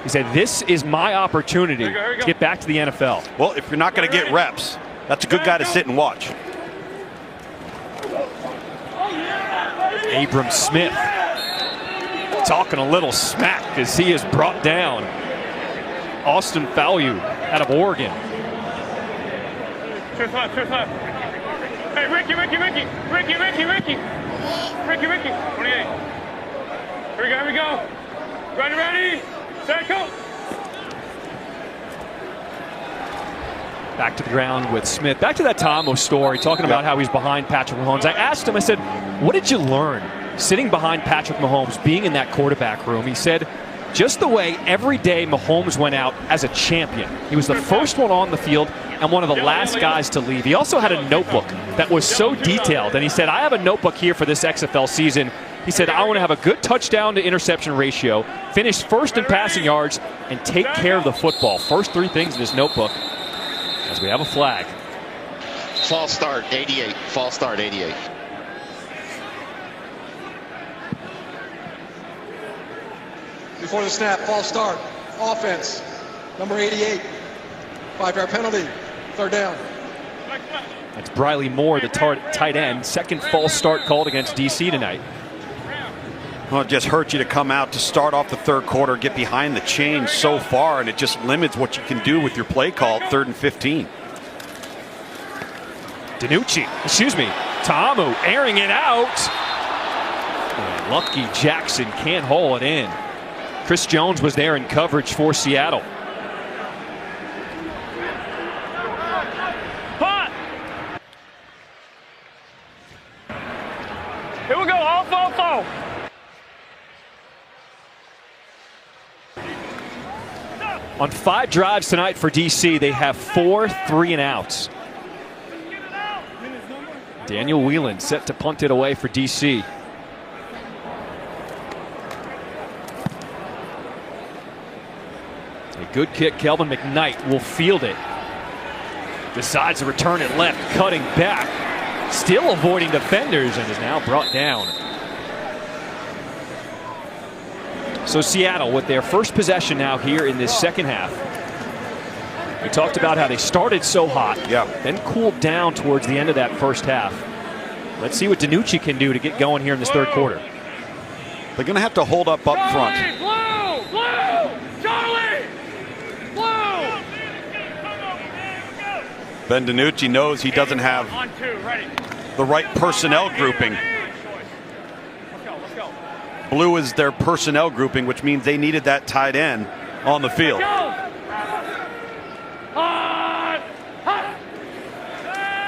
He said, this is my opportunity to get back to the NFL. Well, if you're not going to get reps, that's a good guy to sit and watch. Abram Smith talking a little smack as he is brought down. Austin Fallu out of Oregon. Twist left. Hey, Ricky. 28. Here we go. Ready. Set, go. Back to the ground with Smith. Back to that Ta'amu story, talking about how he's behind Patrick Mahomes. I asked him, I said, what did you learn sitting behind Patrick Mahomes, being in that quarterback room? He said, just the way every day Mahomes went out as a champion. He was the first one on the field and one of the last guys to leave. He also had a notebook that was so detailed. And he said, I have a notebook here for this XFL season. He said, I want to have a good touchdown to interception ratio, finish first in passing yards, and take care of the football. First 3 things in his notebook as we have a flag. False start, 88. before the snap, false start, offense, number 88, 5-yard penalty, 3rd down. That's Briley Moore, the tight end. Second false start called against DC tonight. Well, it just hurts you to come out to start off the 3rd quarter, get behind the chains so far, and it just limits what you can do with your play call at 3rd and 15. Ta'amu airing it out. And lucky Jackson can't haul it in. Chris Jones was there in coverage for Seattle. Punt. Here we go, off. On 5 drives tonight for DC, they have 4 3-and-outs. Daniel Whelan set to punt it away for DC. A good kick. Kelvin McKnight will field it. Decides to return it left, cutting back. Still avoiding defenders and is now brought down. So Seattle with their first possession now here in this second half. We talked about how they started so hot, then cooled down towards the end of that first half. Let's see what DiNucci can do to get going here in this 3rd quarter. They're going to have to hold up front. Blue! Charlie! Blue! Ben DiNucci knows he doesn't have the right personnel grouping. Blue is their personnel grouping, which means they needed that tight end on the field.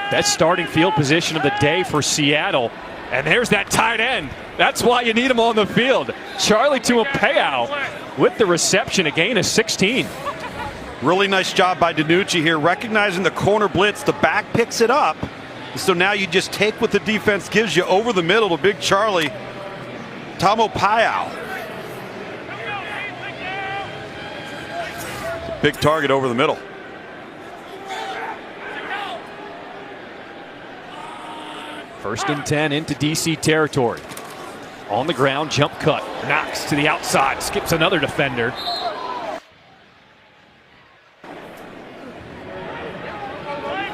Best starting field position of the day for Seattle. And there's that tight end. That's why you need him on the field. Charlie Tuipulotu with the reception, a gain of 16. Really nice job by DiNucci here, recognizing the corner blitz. The back picks it up. So now you just take what the defense gives you over the middle to big Charlie Tuipulotu. Big target over the middle. First and 10 into DC territory. On the ground, jump cut. Knox to the outside, skips another defender.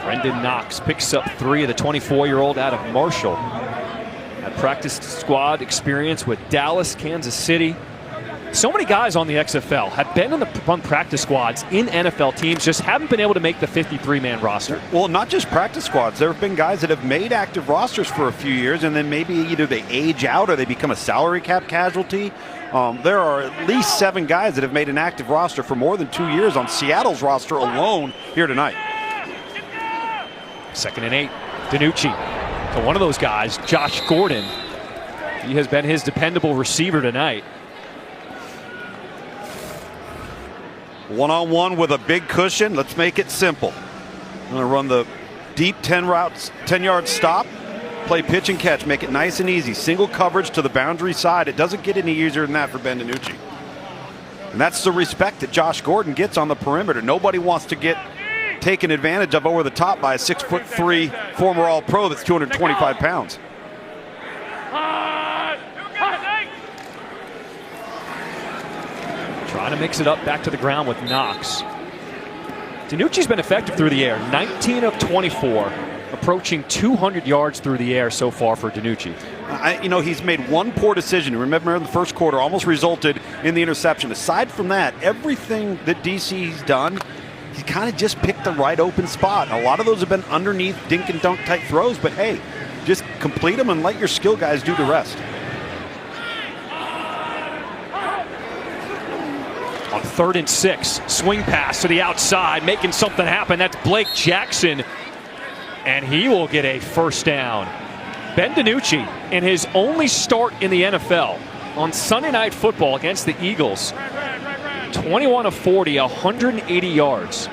Brendan Knox picks up 3 of the 24-year-old out of Marshall. Had practice squad experience with Dallas, Kansas City. So many guys on the XFL have been on practice squads in NFL teams, just haven't been able to make the 53-man roster. Well, not just practice squads. There have been guys that have made active rosters for a few years, and then maybe either they age out or they become a salary cap casualty. There are at least 7 guys that have made an active roster for more than 2 years on Seattle's roster alone here tonight. 2nd and 8. DiNucci to one of those guys, Josh Gordon. He has been his dependable receiver tonight. One-on-one with a big cushion. Let's make it simple. I'm going to run the deep 10-yard stop, play pitch and catch, make it nice and easy. Single coverage to the boundary side. It doesn't get any easier than that for Ben DiNucci. And that's the respect that Josh Gordon gets on the perimeter. Nobody wants to get taken advantage of over the top by a 6'3" former All-Pro that's 225 pounds. Trying to mix it up back to the ground with Knox. DiNucci's been effective through the air, 19 of 24, approaching 200 yards through the air so far for DiNucci. He's made one poor decision. Remember in the first quarter, almost resulted in the interception. Aside from that, everything that DC's done, he kind of just picked the right open spot. A lot of those have been underneath dink and dunk type throws, but hey, just complete them and let your skill guys do the rest. On 3rd and 6, swing pass to the outside, making something happen. That's Blake Jackson, and he will get a first down. Ben DiNucci, in his only start in the NFL on Sunday Night Football against the Eagles, 21 of 40, 180 yards.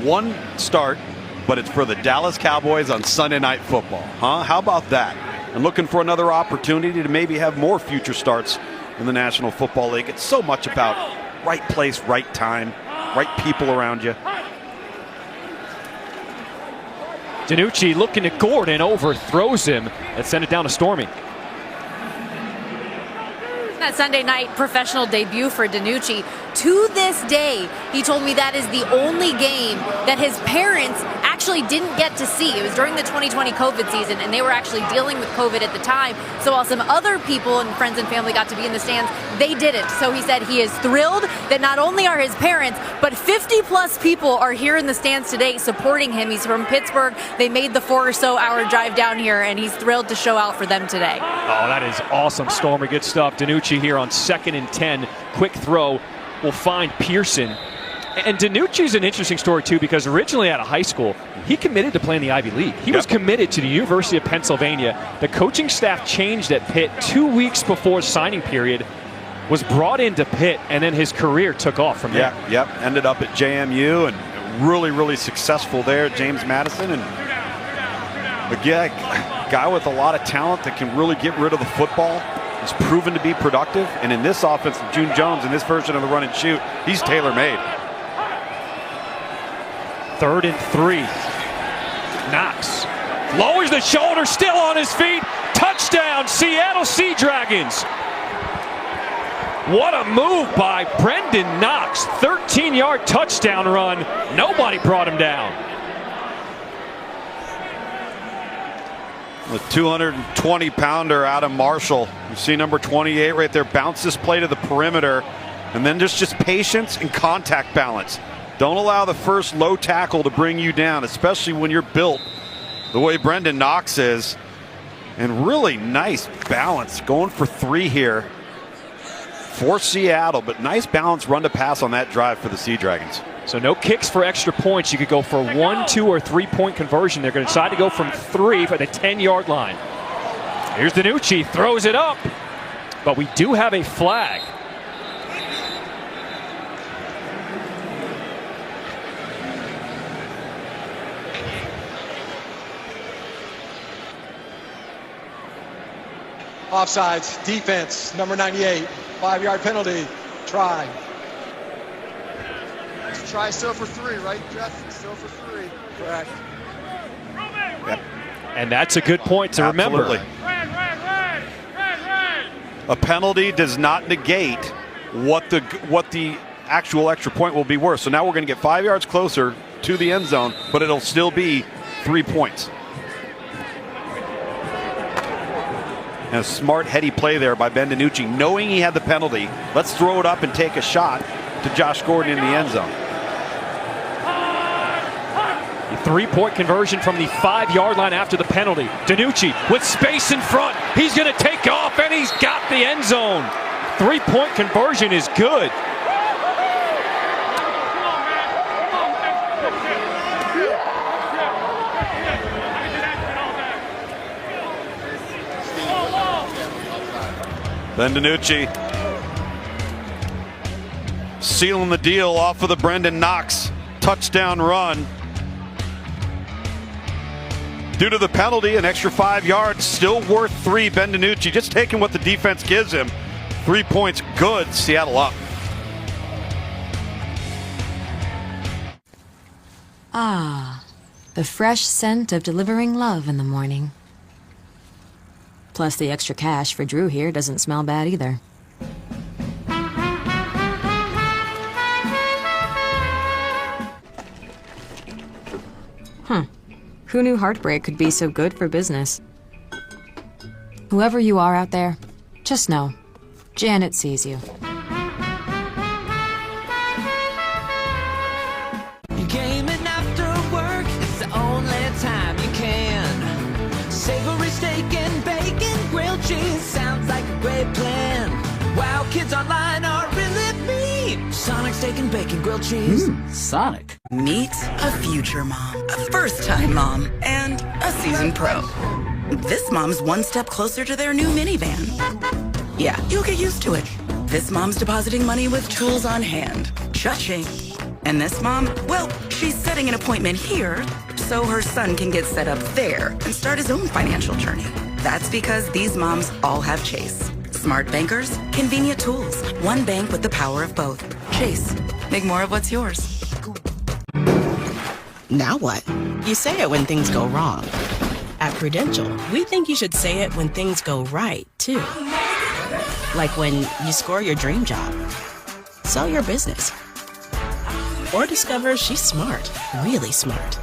One start, but it's for the Dallas Cowboys on Sunday Night Football. How about that? And looking for another opportunity to maybe have more future starts in the National Football League. It's so much about right place, right time, right people around you. DiNucci looking at Gordon, overthrows him. Let's send it down to Stormy. That Sunday night professional debut for DiNucci. To this day, he told me that is the only game that his parents actually didn't get to see. It was during the 2020 COVID season, and they were actually dealing with COVID at the time. So while some other people and friends and family got to be in the stands, they didn't. So he said he is thrilled that not only are his parents, but 50-plus people are here in the stands today supporting him. He's from Pittsburgh. They made the 4 or so hour drive down here, and he's thrilled to show out for them today. Oh, that is awesome, Stormy. Good stuff. DiNucci here on 2nd and 10. Quick throw will find Pearson. And DiNucci's an interesting story, too, because originally out of high school, he committed to playing the Ivy League. He was committed to the University of Pennsylvania. The coaching staff changed at Pitt 2 weeks before signing period, was brought into Pitt, and then his career took off from there. Yep. Ended up at JMU and really, really successful there, James Madison. And again, a guy with a lot of talent that can really get rid of the football. He's proven to be productive, and in this offense of June Jones, in this version of the run and shoot, he's tailor-made. 3rd and 3. Knox lowers the shoulder, still on his feet. Touchdown, Seattle Sea Dragons. What a move by Brendan Knox. 13-yard touchdown run. Nobody brought him down. The 220-pounder Adam Marshall. You see number 28 right there. Bounce this play to the perimeter. And then just patience and contact balance. Don't allow the first low tackle to bring you down, especially when you're built the way Brendan Knox is. And really nice balance. Going for 3 here for Seattle. But nice balance run to pass on that drive for the Sea Dragons. So no kicks for extra points. You could go for 1, 2, or 3-point conversion. They're going to decide to go from 3 for the 10-yard line. Here's DiNucci, throws it up. But we do have a flag. Offsides, defense, number 98, 5-yard penalty, try. Try still for 3, right, Jeff? Still for 3. Correct. Yep. And that's a good point to remember. A penalty does not negate what the actual extra point will be worth. So now we're going to get 5 yards closer to the end zone, but it'll still be 3 points. And a smart, heady play there by Ben DiNucci, knowing he had the penalty. Let's throw it up and take a shot to Josh Gordon in the end zone. 3-point conversion from the 5-yard line after the penalty. DiNucci with space in front. He's going to take off, and he's got the end zone. 3-point conversion is good. Ben DiNucci sealing the deal off of the Brendan Knox touchdown run. Due to the penalty, an extra 5 yards, still worth 3. Ben DiNucci just taking what the defense gives him. 3 points, good. Seattle up. Ah, the fresh scent of delivering love in the morning. Plus the extra cash for Drew here doesn't smell bad either. Who knew heartbreak could be so good for business? Whoever you are out there, just know, Janet sees you. Gaming after work is the only time you can. Savory steak and bacon, grilled cheese sounds like a great plan. Wow, kids online are really mean. Sonic steak and bacon, grilled cheese. Sonic. Meet a future mom, a first-time mom, and a seasoned pro. This mom's one step closer to their new minivan. Yeah, you'll get used to it. This mom's depositing money with tools on hand. Cha-ching. And this mom, well, she's setting an appointment here so her son can get set up there and start his own financial journey. That's because these moms all have Chase. Smart bankers, convenient tools, one bank with the power of both. Chase, make more of what's yours. Now what? You say it when things go wrong. At Prudential, we think you should say it when things go right, too. Like when you score your dream job, sell your business, or discover she's smart, really smart.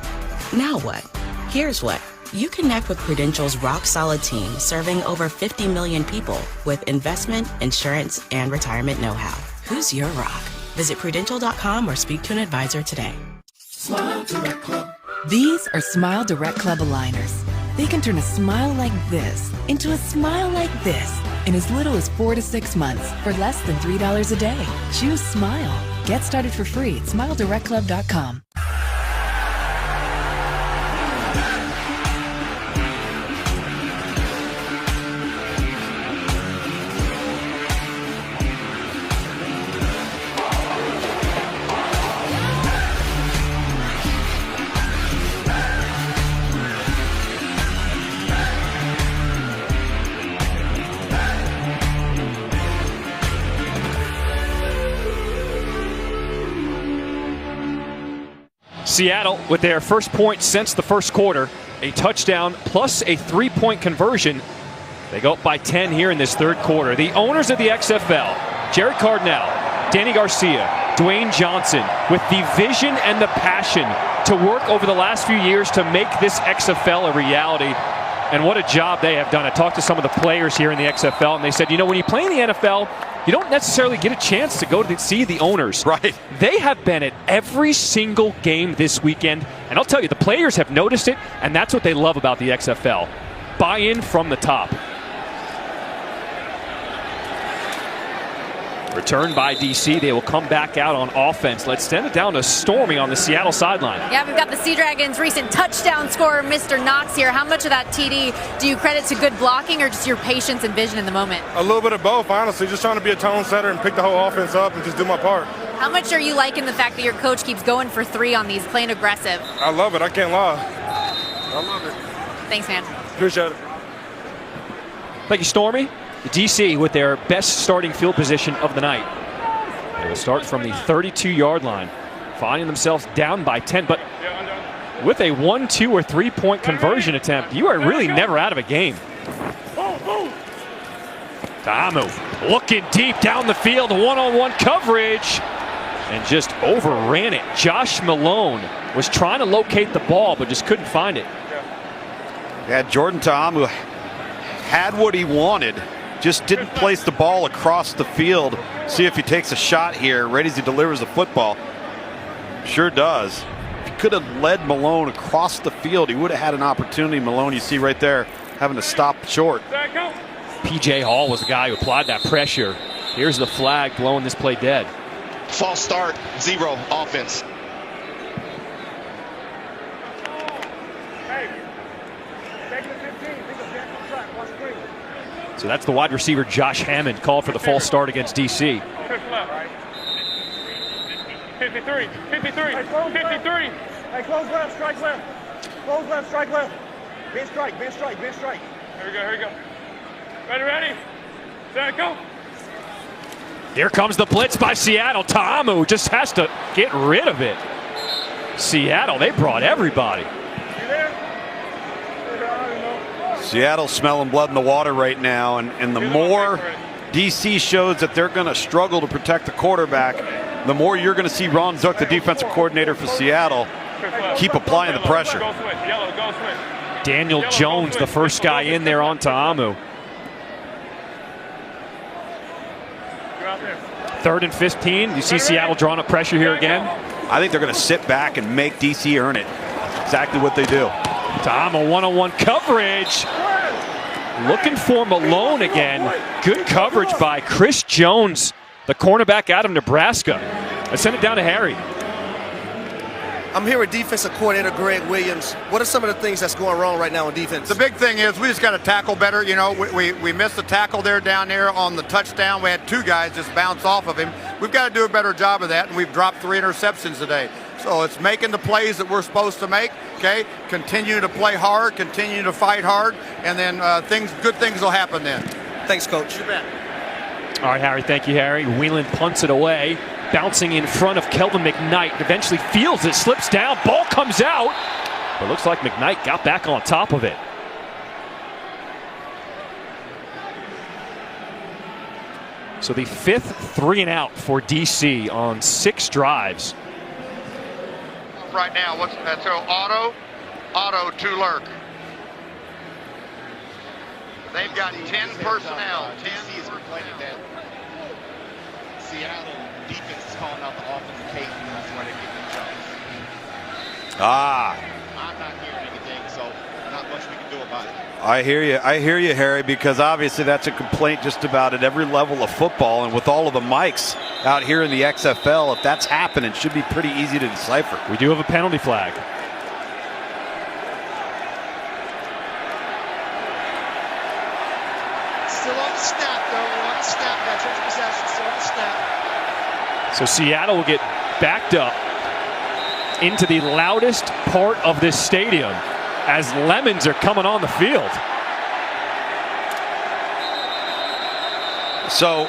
Now what? Here's what. You connect with Prudential's rock-solid team serving over 50 million people with investment, insurance, and retirement know-how. Who's your rock? Visit Prudential.com or speak to an advisor today. Smile Direct Club. These are Smile Direct Club aligners. They can turn a smile like this into a smile like this in as little as 4 to 6 months for less than $3 a day. Choose Smile. Get started for free at SmileDirectClub.com. Seattle with their first point since the first quarter, a touchdown plus a 3-point conversion. They go up by 10 here in this third quarter. The owners of the XFL, Jared Cardinal, Danny Garcia, Dwayne Johnson, with the vision and the passion to work over the last few years to make this XFL a reality. And what a job they have done. I talked to some of the players here in the XFL, and they said, you know, when you play in the NFL, you don't necessarily get a chance to go to see the owners. Right. They have been at every single game this weekend, and I'll tell you, the players have noticed it, and that's what they love about the XFL. Buy-in from the top. Returned by DC. They will come back out on offense. Let's send it down to Stormy on the Seattle sideline. Yeah, we've got the Sea Dragons' recent touchdown scorer, Mr. Knox, here. How much of that TD do you credit to good blocking or just your patience and vision in the moment? A little bit of both, honestly. Just trying to be a tone setter and pick the whole offense up and just do my part. How much are you liking the fact that your coach keeps going for 3 on these, playing aggressive? I love it. I can't lie. I love it. Thanks, man. Appreciate it. Thank you, Stormy. The DC with their best starting field position of the night. They will start from the 32-yard line, finding themselves down by 10. But with a 1, 2, or 3-point conversion attempt, you are really never out of a game. Ta'amu looking deep down the field, one-on-one coverage, and just overran it. Josh Malone was trying to locate the ball, but just couldn't find it. Yeah, Jordan Ta'amu had what he wanted, just didn't place the ball across the field. See if he takes a shot here right as he delivers the football. Sure does. If he could have led Malone across the field, he would have had an opportunity. Malone, you see right there, having to stop short. P.J. Hall was the guy who applied that pressure. Here's the flag blowing this play dead. False start, 0 offense. So that's the wide receiver Josh Hammond called for the false start against DC. 53, 53, 53. Hey, close left, strike left. Close left, strike left. Bench strike, bench strike, bench strike. Here we go, here we go. Ready, set, go. Here comes the blitz by Seattle. Ta'amu just has to get rid of it. Seattle, they brought everybody. Seattle smelling blood in the water right now, and the more DC shows that they're going to struggle to protect the quarterback, the more you're going to see Ron Zook, the defensive coordinator for Seattle, keep applying the pressure. Daniel Jones, the first guy in there on Ta'amu. 3rd and 15. You see Seattle drawing up pressure here again? I think they're going to sit back and make DC earn it. Exactly what they do. Ta'amu one-on-one coverage. Looking for Malone again. Good coverage by Chris Jones, the cornerback out of Nebraska. I send it down to Harry. I'm here with defensive coordinator Greg Williams. What are some of the things that's going wrong right now in defense? The big thing is we just got to tackle better. You know, we missed the tackle there down there on the touchdown. We had 2 guys just bounce off of him. We've got to do a better job of that, and we've dropped 3 interceptions today. So it's making the plays that we're supposed to make, okay? Continue to play hard, continue to fight hard, and then good things will happen then. Thanks, Coach. You bet. All right, Harry. Thank you, Harry. Whelan punts it away, bouncing in front of Kelvin McKnight. Eventually fields it, slips down, ball comes out. But looks like McKnight got back on top of it. So the 5th 3-and-out for DC on 6 drives. Right now, so auto to lurk. They've got 10 personnel. DC is complaining that Seattle defense is calling out the offensive tape, and that's why they're getting in trouble. I'm not hearing anything, so not much we can do about it. I hear you, Harry, because obviously that's a complaint just about at every level of football, and with all of the mics out here in the XFL, if that's happening, it should be pretty easy to decipher. We do have a penalty flag. Still on the snap, though. On the snap. That possession. Still on the snap. So Seattle will get backed up into the loudest part of this stadium as lemons are coming on the field. So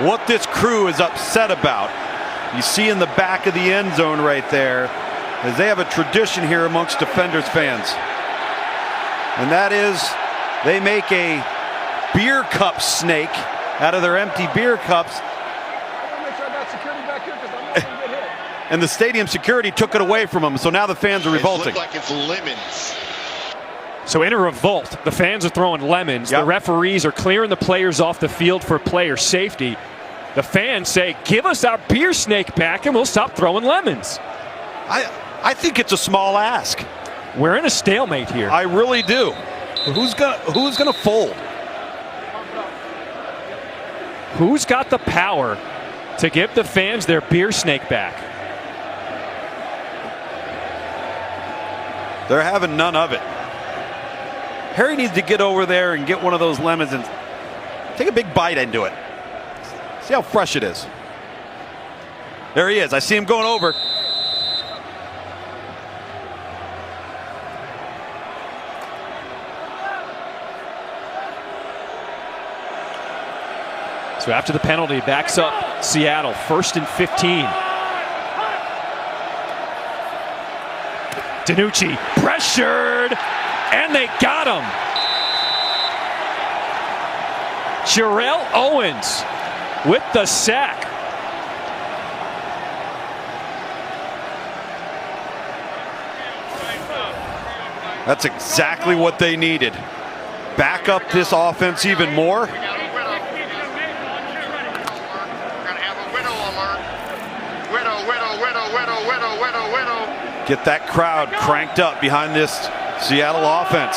what this crew is upset about, you see in the back of the end zone right there, is they have a tradition here amongst Defenders fans. And that is they make a beer cup snake out of their empty beer cups. And the stadium security took it away from them, so now the fans are revolting. It looks like it's lemons. So in a revolt, the fans are throwing lemons. Yep. The referees are clearing the players off the field for player safety. The fans say, give us our beer snake back and we'll stop throwing lemons. I think it's a small ask. We're in a stalemate here. I really do. Who's gonna fold? Who's got the power to give the fans their beer snake back? They're having none of it. Harry needs to get over there and get one of those lemons and take a big bite into it. See how fresh it is. There he is. I see him going over. So after the penalty, backs up Seattle, 1st and 15. Danucci pressured, and they got him. Jarrell Owens with the sack. That's exactly what they needed. Back up this offense even more. Get that crowd cranked up behind this Seattle offense.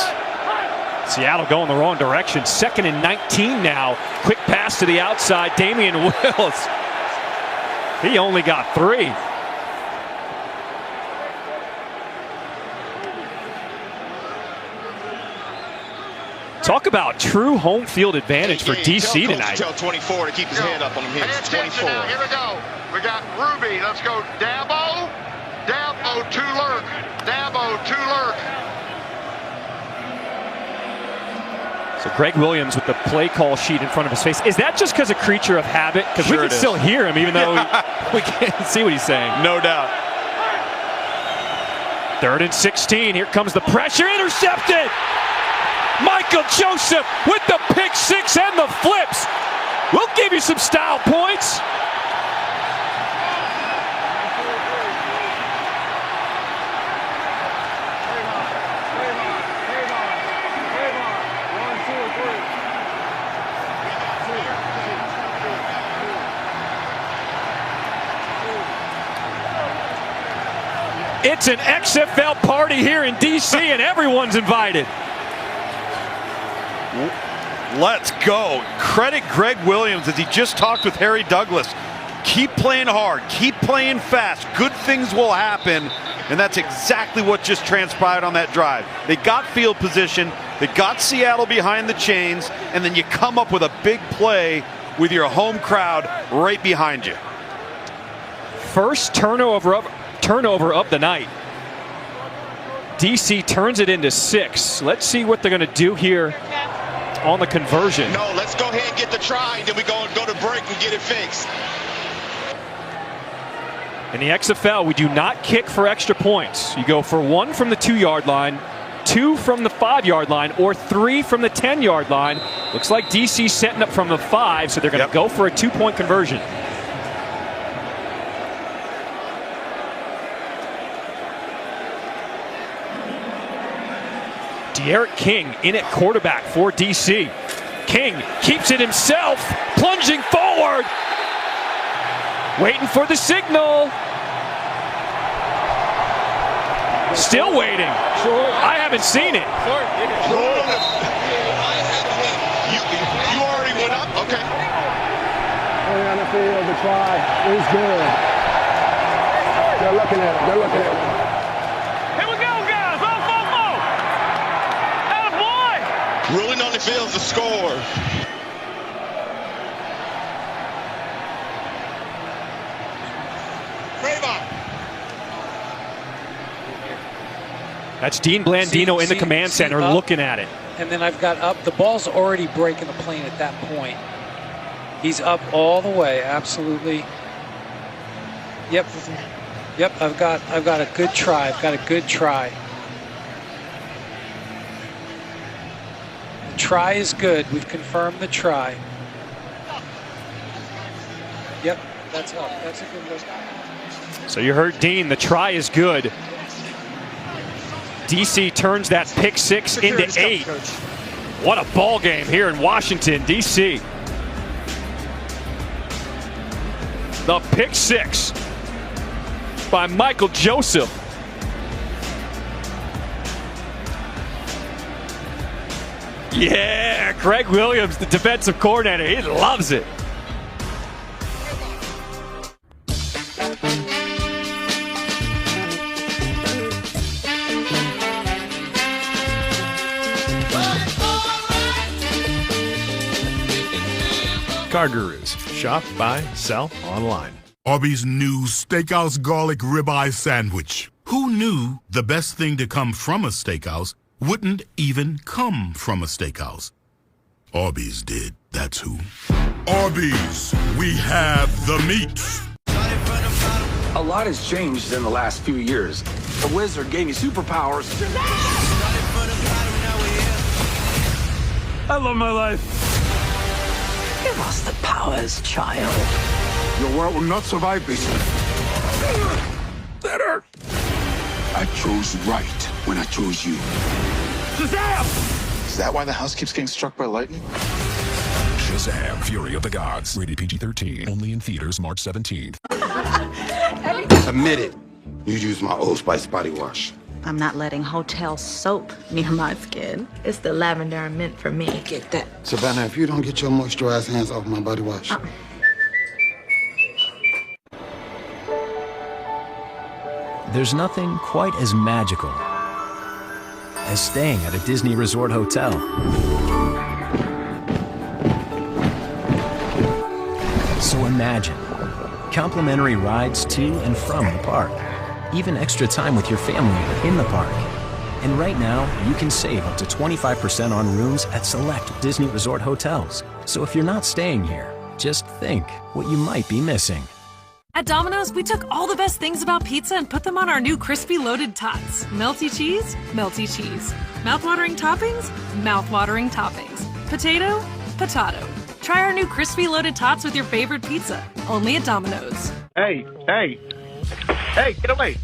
Seattle going the wrong direction. 2nd and 19 now. Quick pass to the outside. Damian Wills. He only got 3. Talk about true home field advantage for DC tonight. Tell 24 to keep his head up on them hits. 24. Now, here we go. We got Ruby. Let's go. Dabo. Dabo to lurk. Dabo to lurk. So Greg Williams with the play call sheet in front of his face. Is that just because a creature of habit? Because sure we can still hear him even though we can't see what he's saying. No doubt. 3rd and 16. Here comes the pressure. Intercepted. Michael Joseph with the pick 6 and the flips. We'll give you some style points. It's an XFL party here in DC and everyone's invited. Let's go. Credit Greg Williams as he just talked with Harry Douglas. Keep playing hard. Keep playing fast. Good things will happen. And that's exactly what just transpired on that drive. They got field position. They got Seattle behind the chains. And then you come up with a big play with your home crowd right behind you. First turnover of the night. DC turns it into 6. Let's see what they're going to do here on the conversion. No, let's go ahead and get the try, then we go to break and get it fixed. In the XFL, we do not kick for extra points. You go for 1 from the 2-yard line, 2 from the 5-yard line or 3 from the 10-yard line. Looks like DC setting up from the 5, so they're going to go for a 2-point conversion. De'Aaron King in at quarterback for DC. King keeps it himself, plunging forward. Waiting for the signal. Still waiting. I haven't seen it. You already went up? Okay. On the field, the try is good. They're looking at it. They're looking at it. Here we go, guys. On 4-4. Attaboy! Ruling on the field to score. That's Dean Blandino in the command center looking at it. And then I've got up. The ball's already breaking the plane at that point. He's up all the way, absolutely. Yep. I've got a good try. I've got a good try. The try is good. We've confirmed the try. Yep, that's up. That's a good look. So you heard Dean. The try is good. DC turns that pick 6 into 8. What a ball game here in Washington, DC. The pick 6 by Michael Joseph. Yeah, Greg Williams, the defensive coordinator, he loves it. Car Gurus. Shop, buy, sell online. Arby's new Steakhouse Garlic Ribeye Sandwich. Who knew the best thing to come from a steakhouse wouldn't even come from a steakhouse? Arby's did, that's who. Arby's, we have the meat. A lot has changed in the last few years. The wizard gave me superpowers. I love my life. Give us the powers, child. Your world will not survive this. That hurt. I chose right when I chose you. Shazam! Is that why the house keeps getting struck by lightning? Shazam! Fury of the Gods. Rated PG-13. Only in theaters March 17th. Admit it. You used my Old Spice body wash. I'm not letting hotel soap near my skin. It's the lavender and mint for me. Get that. Savannah, if you don't get your moisturized hands off my body wash. There's nothing quite as magical as staying at a Disney Resort hotel. So imagine complimentary rides to and from the park. Even extra time with your family in the park. And right now, you can save up to 25% on rooms at select Disney Resort hotels. So if you're not staying here, just think what you might be missing. At Domino's, we took all the best things about pizza and put them on our new crispy loaded tots. Melty cheese, melty cheese. Mouth-watering toppings, mouth-watering toppings. Potato, potato. Try our new crispy loaded tots with your favorite pizza. Only at Domino's. Hey, get away.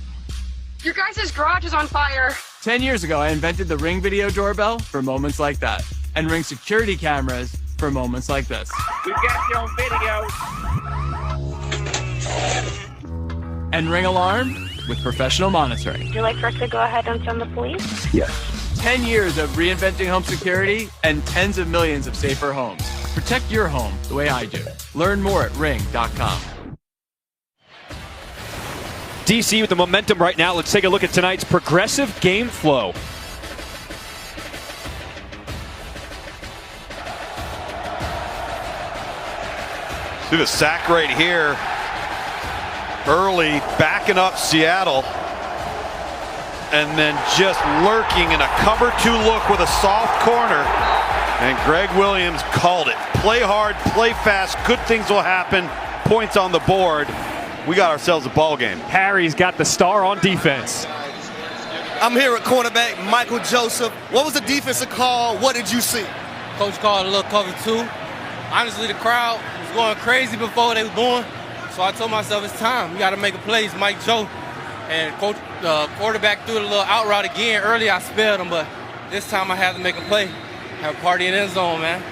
Your guys' garage is on fire. 10 years ago, I invented the Ring video doorbell for moments like that. And Ring security cameras for moments like this. We've got you on video. And Ring alarm with professional monitoring. Would you like for us to go ahead and send the police? Yes. 10 years of reinventing home security and tens of millions of safer homes. Protect your home the way I do. Learn more at ring.com. DC with the momentum right now. Let's take a look at tonight's progressive game flow. See the sack right here. Early backing up Seattle. And then just lurking in a cover 2 look with a soft corner. And Greg Williams called it. Play hard, play fast, good things will happen. Points on the board. We got ourselves a ball game. Harry's got the star on defense. I'm here at cornerback Michael Joseph. What was the defensive call? What did you see? Coach called a little cover 2. Honestly, the crowd was going crazy before they was going. So I told myself, it's time. We got to make a play. It's Mike Joe. And coach, quarterback threw a little out route again. Earlier, I spelled him, but this time I had to make a play. Have a party in the end zone, man.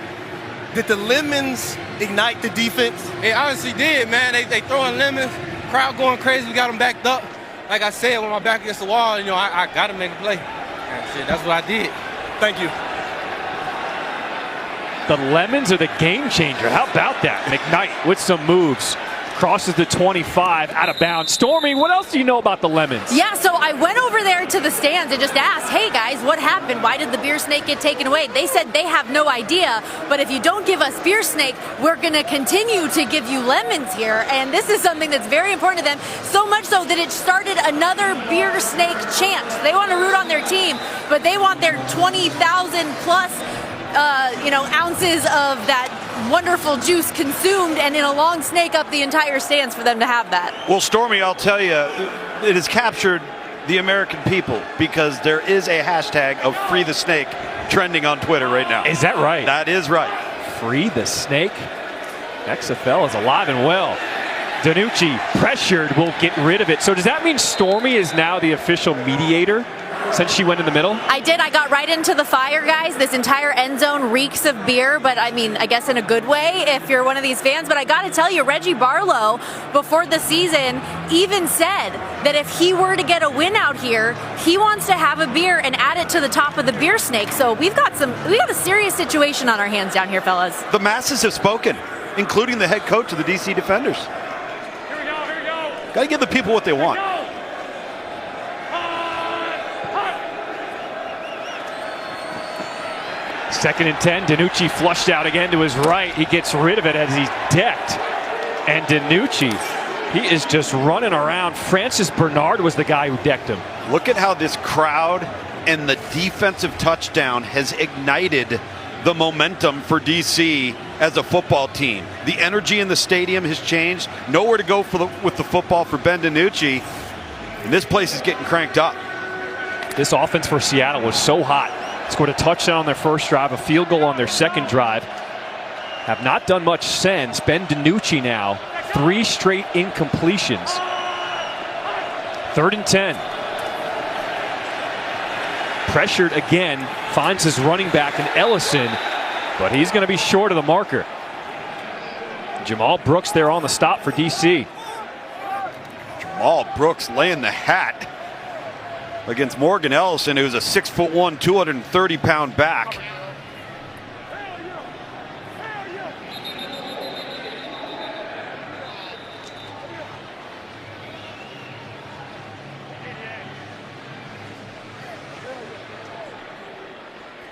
Did the lemons ignite the defense? It honestly did, man. They throwing lemons. Crowd going crazy. We got them backed up. Like I said, with my back against the wall, I got to make a play. That's what I did. Thank you. The lemons are the game changer. How about that? McKnight with some moves. Crosses the 25, out of bounds. Stormy, what else do you know about the lemons? Yeah, so I went over there to the stands and just asked, hey guys, what happened? Why did the beer snake get taken away? They said they have no idea, but if you don't give us beer snake, we're going to continue to give you lemons here. And this is something that's very important to them, so much so that it started another beer snake chant. They want to root on their team, but they want their 20,000 plus ounces of that wonderful juice consumed and in a long snake up the entire stands for them to have that. Well, Stormy, I'll tell you, it has captured the American people because there is a hashtag of Free the Snake trending on Twitter right now. Is that right? That is right. Free the Snake. XFL is alive and well. DiNucci pressured, will get rid of it. So does that mean Stormy is now the official mediator since she went in the middle? I did. I got right into the fire, guys. This entire end zone reeks of beer, but I mean, I guess in a good way if you're one of these fans. But I got to tell you, Reggie Barlow, before the season, even said that if he were to get a win out here, he wants to have a beer and add it to the top of the beer snake. So we got a serious situation on our hands down here, fellas. The masses have spoken, including the head coach of the DC Defenders. Here we go. Got to give the people what they want. Second and 10, DiNucci flushed out again to his right. He gets rid of it as he's decked. And DiNucci, he is just running around. Francis Bernard was the guy who decked him. Look at how this crowd and the defensive touchdown has ignited the momentum for DC as a football team. The energy in the stadium has changed. Nowhere to go with the football for Ben DiNucci. And this place is getting cranked up. This offense for Seattle was so hot. Scored a touchdown on their first drive, a field goal on their second drive. Have not done much since. Ben DiNucci now, 3 straight incompletions. 3rd and 10. Pressured again, finds his running back in Ellison, but he's going to be short of the marker. Jamal Brooks there on the stop for DC. Jamal Brooks laying the hat against Morgan Ellison, who's a 6'1", 230-pound back.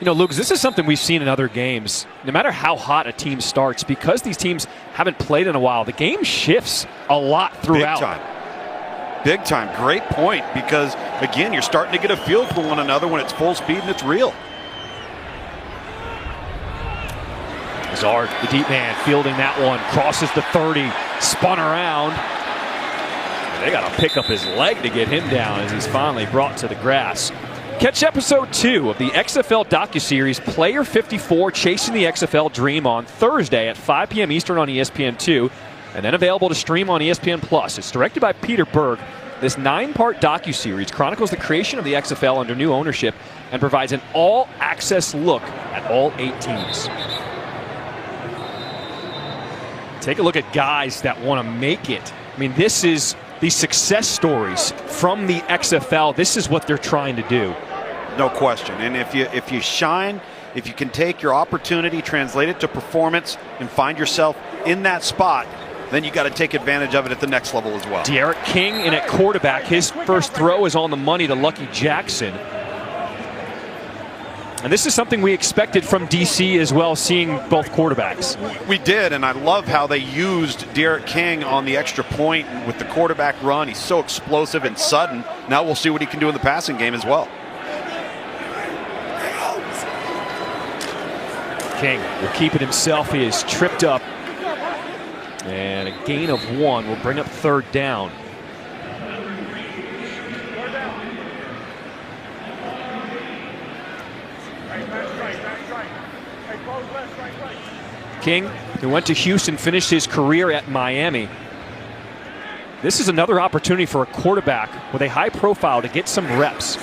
You know, Lucas, this is something we've seen in other games. No matter how hot a team starts, because these teams haven't played in a while, the game shifts a lot throughout. Big time. Big time. Great point, because, again, you're starting to get a feel for one another when it's full speed and it's real. Zard, the deep man, fielding that one, crosses the 30, spun around. They got to pick up his leg to get him down as he's finally brought to the grass. Catch episode 2 of the XFL docuseries Player 54 Chasing the XFL Dream on Thursday at 5 p.m. Eastern on ESPN2. And then available to stream on ESPN+. It's directed by Peter Berg. This 9-part docuseries chronicles the creation of the XFL under new ownership and provides an all-access look at all 8 teams. Take a look at guys that want to make it. I mean, this is these success stories from the XFL. This is what they're trying to do. No question. And if you shine, if you can take your opportunity, translate it to performance, and find yourself in that spot, then you got to take advantage of it at the next level as well. Derek King in at quarterback. His first throw is on the money to Lucky Jackson. And this is something we expected from DC as well, seeing both quarterbacks. We did, and I love how they used Derek King on the extra point with the quarterback run. He's so explosive and sudden. Now we'll see what he can do in the passing game as well. King will keep it himself. He is tripped up. And a gain of 1 will bring up 3rd down. King, who went to Houston, finished his career at Miami. This is another opportunity for a quarterback with a high profile to get some reps.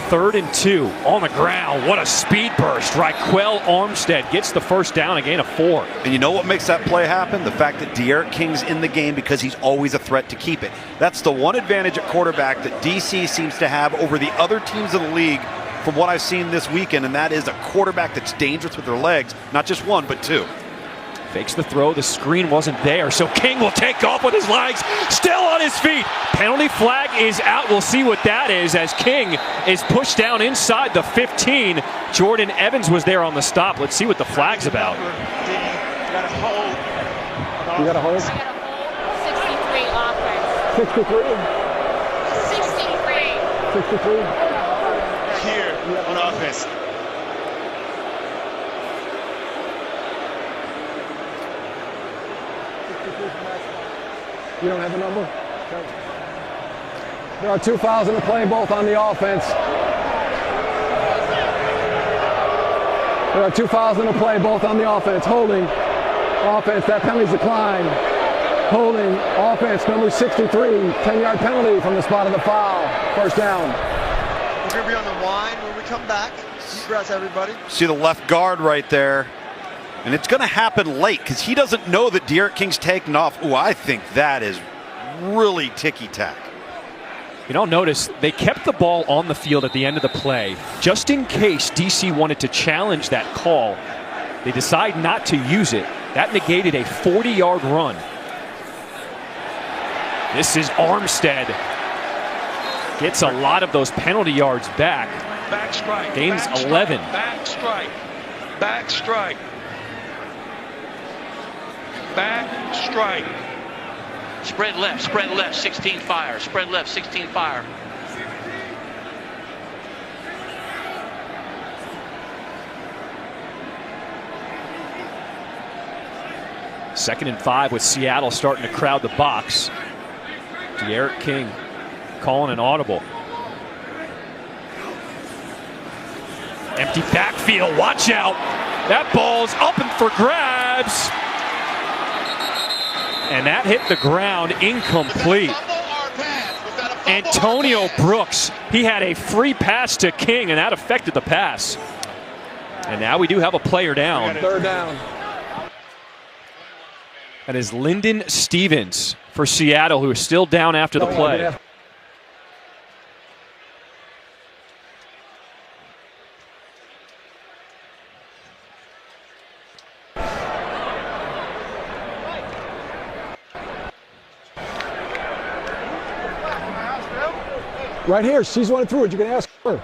3rd and 2 on the ground. What a speed burst. Raquel Armstead gets the first down, a gain of 4. And you know what makes that play happen? The fact that De'Aaron King's in the game because he's always a threat to keep it. That's the one advantage at quarterback that DC seems to have over the other teams in the league from what I've seen this weekend, and that is a quarterback that's dangerous with their legs, not just one, but two. Fakes the throw, the screen wasn't there, so King will take off with his legs, still on his feet. Penalty flag is out. We'll see what that is as King is pushed down inside the 15. Jordan Evans was there on the stop. Let's see what the flag's about. You got to hold. You got to hold? 63 offense. 63? 63. 63? Here on offense. You don't have a number? Okay. There are 2 fouls in the play, both on the offense. There are 2 fouls in the play, both on the offense. Holding, offense, that penalty's declined. Holding, offense, number 63, 10-yard penalty from the spot of the foul. First down. We're going to be on the line when we come back. Congrats, everybody. See the left guard right there. And it's going to happen late because he doesn't know that De'Aaron King's taken off. Ooh, I think that is really ticky-tack. You don't notice they kept the ball on the field at the end of the play just in case DC wanted to challenge that call. They decide not to use it. That negated a 40-yard run. This is Armstead. Gets a lot of those penalty yards back. Back strike. Gains back 11. Strike, back strike. Back strike. Back strike. Spread left, 16 fire. Spread left, 16 fire. Second and 5 with Seattle starting to crowd the box. De'Aaron King calling an audible. Empty backfield, watch out. That ball's up and for grabs. And that hit the ground incomplete. Antonio Brooks, he had a free pass to King, and that affected the pass. And now we do have a player down. 3rd down. That is Lyndon Stevens for Seattle, who is still down after the play. Right here, she's running through it. You can ask her.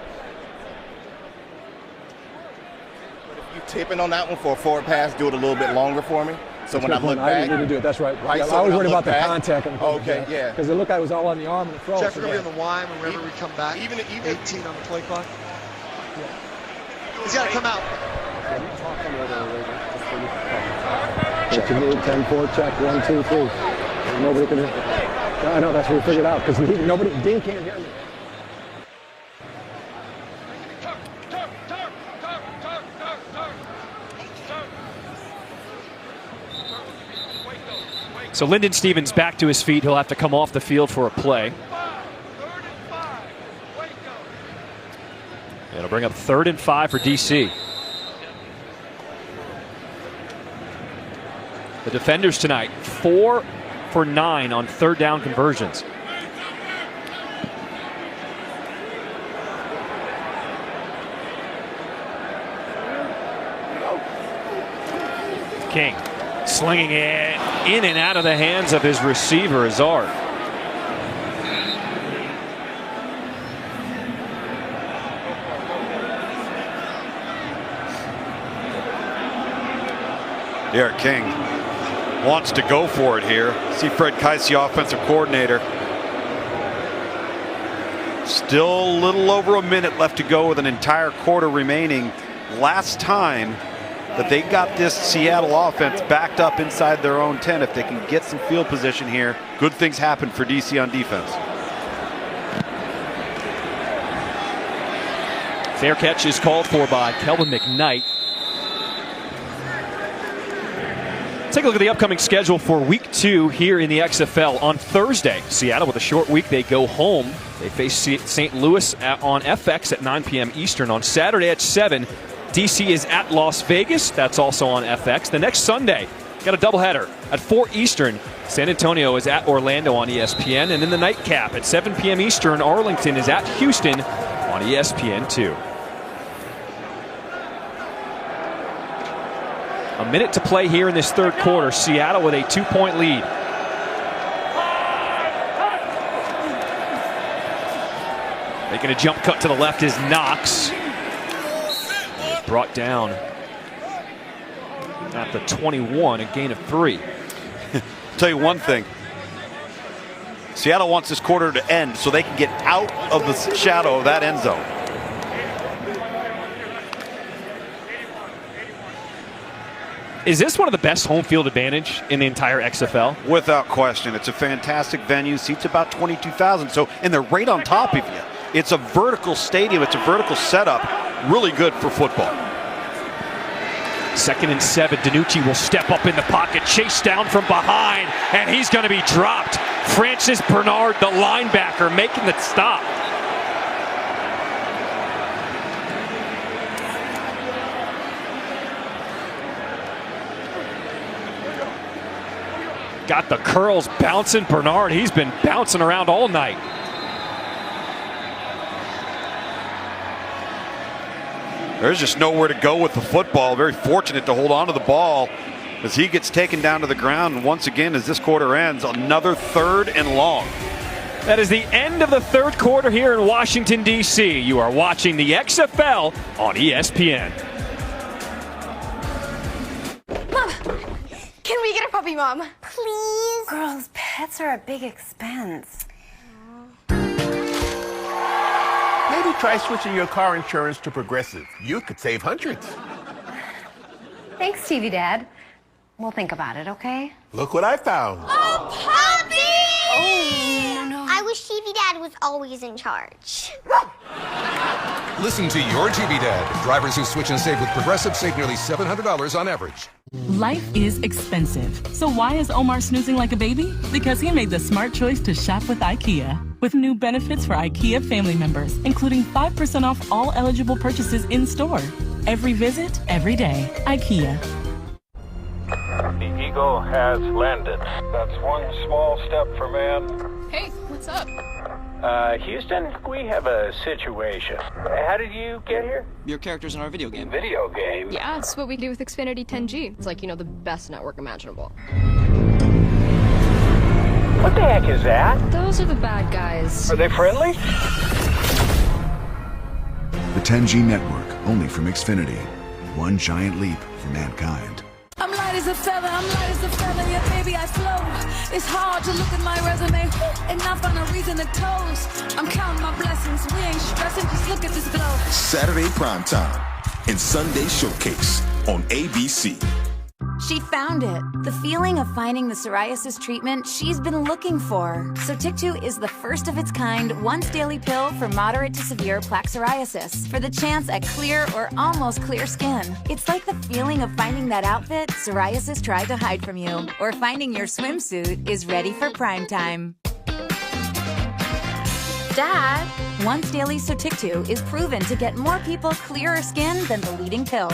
But if you tipping on that one for a forward pass, do it a little bit longer for me. So when I look back, I didn't need to do it. That's right. Right. Yeah, So I was when worried about the back, contact. Okay, yeah. Because it looked like it was all on the arm and the throw. Jeff, we're going to be on the line whenever we come back. Even 18 on the play clock. Yeah. He's got to come out. Check 10-4, check 1, 2, 3. Nobody can. I know that's what we figured out because nobody. Dean can't hear me. So Lyndon Stevens back to his feet. He'll have to come off the field for a play. It'll bring up 3rd and 5 for DC. The defenders tonight, 4 for 9 on 3rd down conversions. King slinging it in and out of the hands of his receiver, Azard. De'Aaron King wants to go for it here. See Fred Keiss, the offensive coordinator. Still a little over a minute left to go with an entire quarter remaining. Last time that they got this Seattle offense backed up inside their own 10, if they can get some field position here, good things happen for DC on defense. Fair catch is called for by Kelvin McKnight. Take a look at the upcoming schedule for Week 2 here in the XFL. On Thursday, Seattle with a short week. They go home. They face St. Louis on FX at 9 p.m. Eastern. On Saturday at 7, DC is at Las Vegas. That's also on FX. The next Sunday, got a doubleheader at 4 Eastern. San Antonio is at Orlando on ESPN. And in the nightcap at 7 p.m. Eastern, Arlington is at Houston on ESPN2. A minute to play here in this third quarter. Seattle with a 2-point lead. Making a jump cut to the left is Knox. Brought down at the 21, a gain of 3. Tell you one thing. Seattle wants this quarter to end so they can get out of the shadow of that end zone. Is this one of the best home field advantage in the entire XFL? Without question. It's a fantastic venue. Seats about 22,000. So, and they're right on top of you. It's a vertical stadium. It's a vertical setup. Really good for football. 2nd and 7. DiNucci will step up in the pocket, chase down from behind, and he's going to be dropped. Francis Bernard, the linebacker, making the stop. Got the curls bouncing. Bernard, he's been bouncing around all night. There's just nowhere to go with the football. Very fortunate to hold on to the ball as he gets taken down to the ground. And once again, as this quarter ends, another 3rd and long. That is the end of the third quarter here in Washington, D.C. You are watching the XFL on ESPN. Mom, can we get a puppy, Mom? Please? Girls, pets are a big expense. Maybe try switching your car insurance to Progressive. You could save hundreds. Thanks, TV Dad. We'll think about it, okay? Look what I found. A puppy! Oh, no. I wish TV Dad was always in charge. Listen to your TV Dad. Drivers who switch and save with Progressive save nearly $700 on average. Life is expensive. So why is Omar snoozing like a baby? Because he made the smart choice to shop with IKEA. With new benefits for IKEA family members, including 5% off all eligible purchases in store. Every visit, every day. IKEA. The Eagle has landed. That's one small step for man. Hey, what's up? Houston, we have a situation. How did you get here? Your character's in our video game. Video game? Yeah, it's what we do with Xfinity 10G. It's like, the best network imaginable. What the heck is that? Those are the bad guys. Are they friendly? The 10G network, only from Xfinity. One giant leap for mankind. I'm light as a feather, I'm light as a feather, yeah baby I flow. It's hard to look at my resume and not find a reason to toast. I'm counting my blessings, we ain't stressing, just look at this glow. Saturday primetime and Sunday showcase on ABC. She found it. The feeling of finding the psoriasis treatment she's been looking for. Sotyktu is the first of its kind once-daily pill for moderate to severe plaque psoriasis for the chance at clear or almost clear skin. It's like the feeling of finding that outfit psoriasis tried to hide from you, or finding your swimsuit is ready for prime time. Dad, once-daily Sotyktu is proven to get more people clearer skin than the leading pill.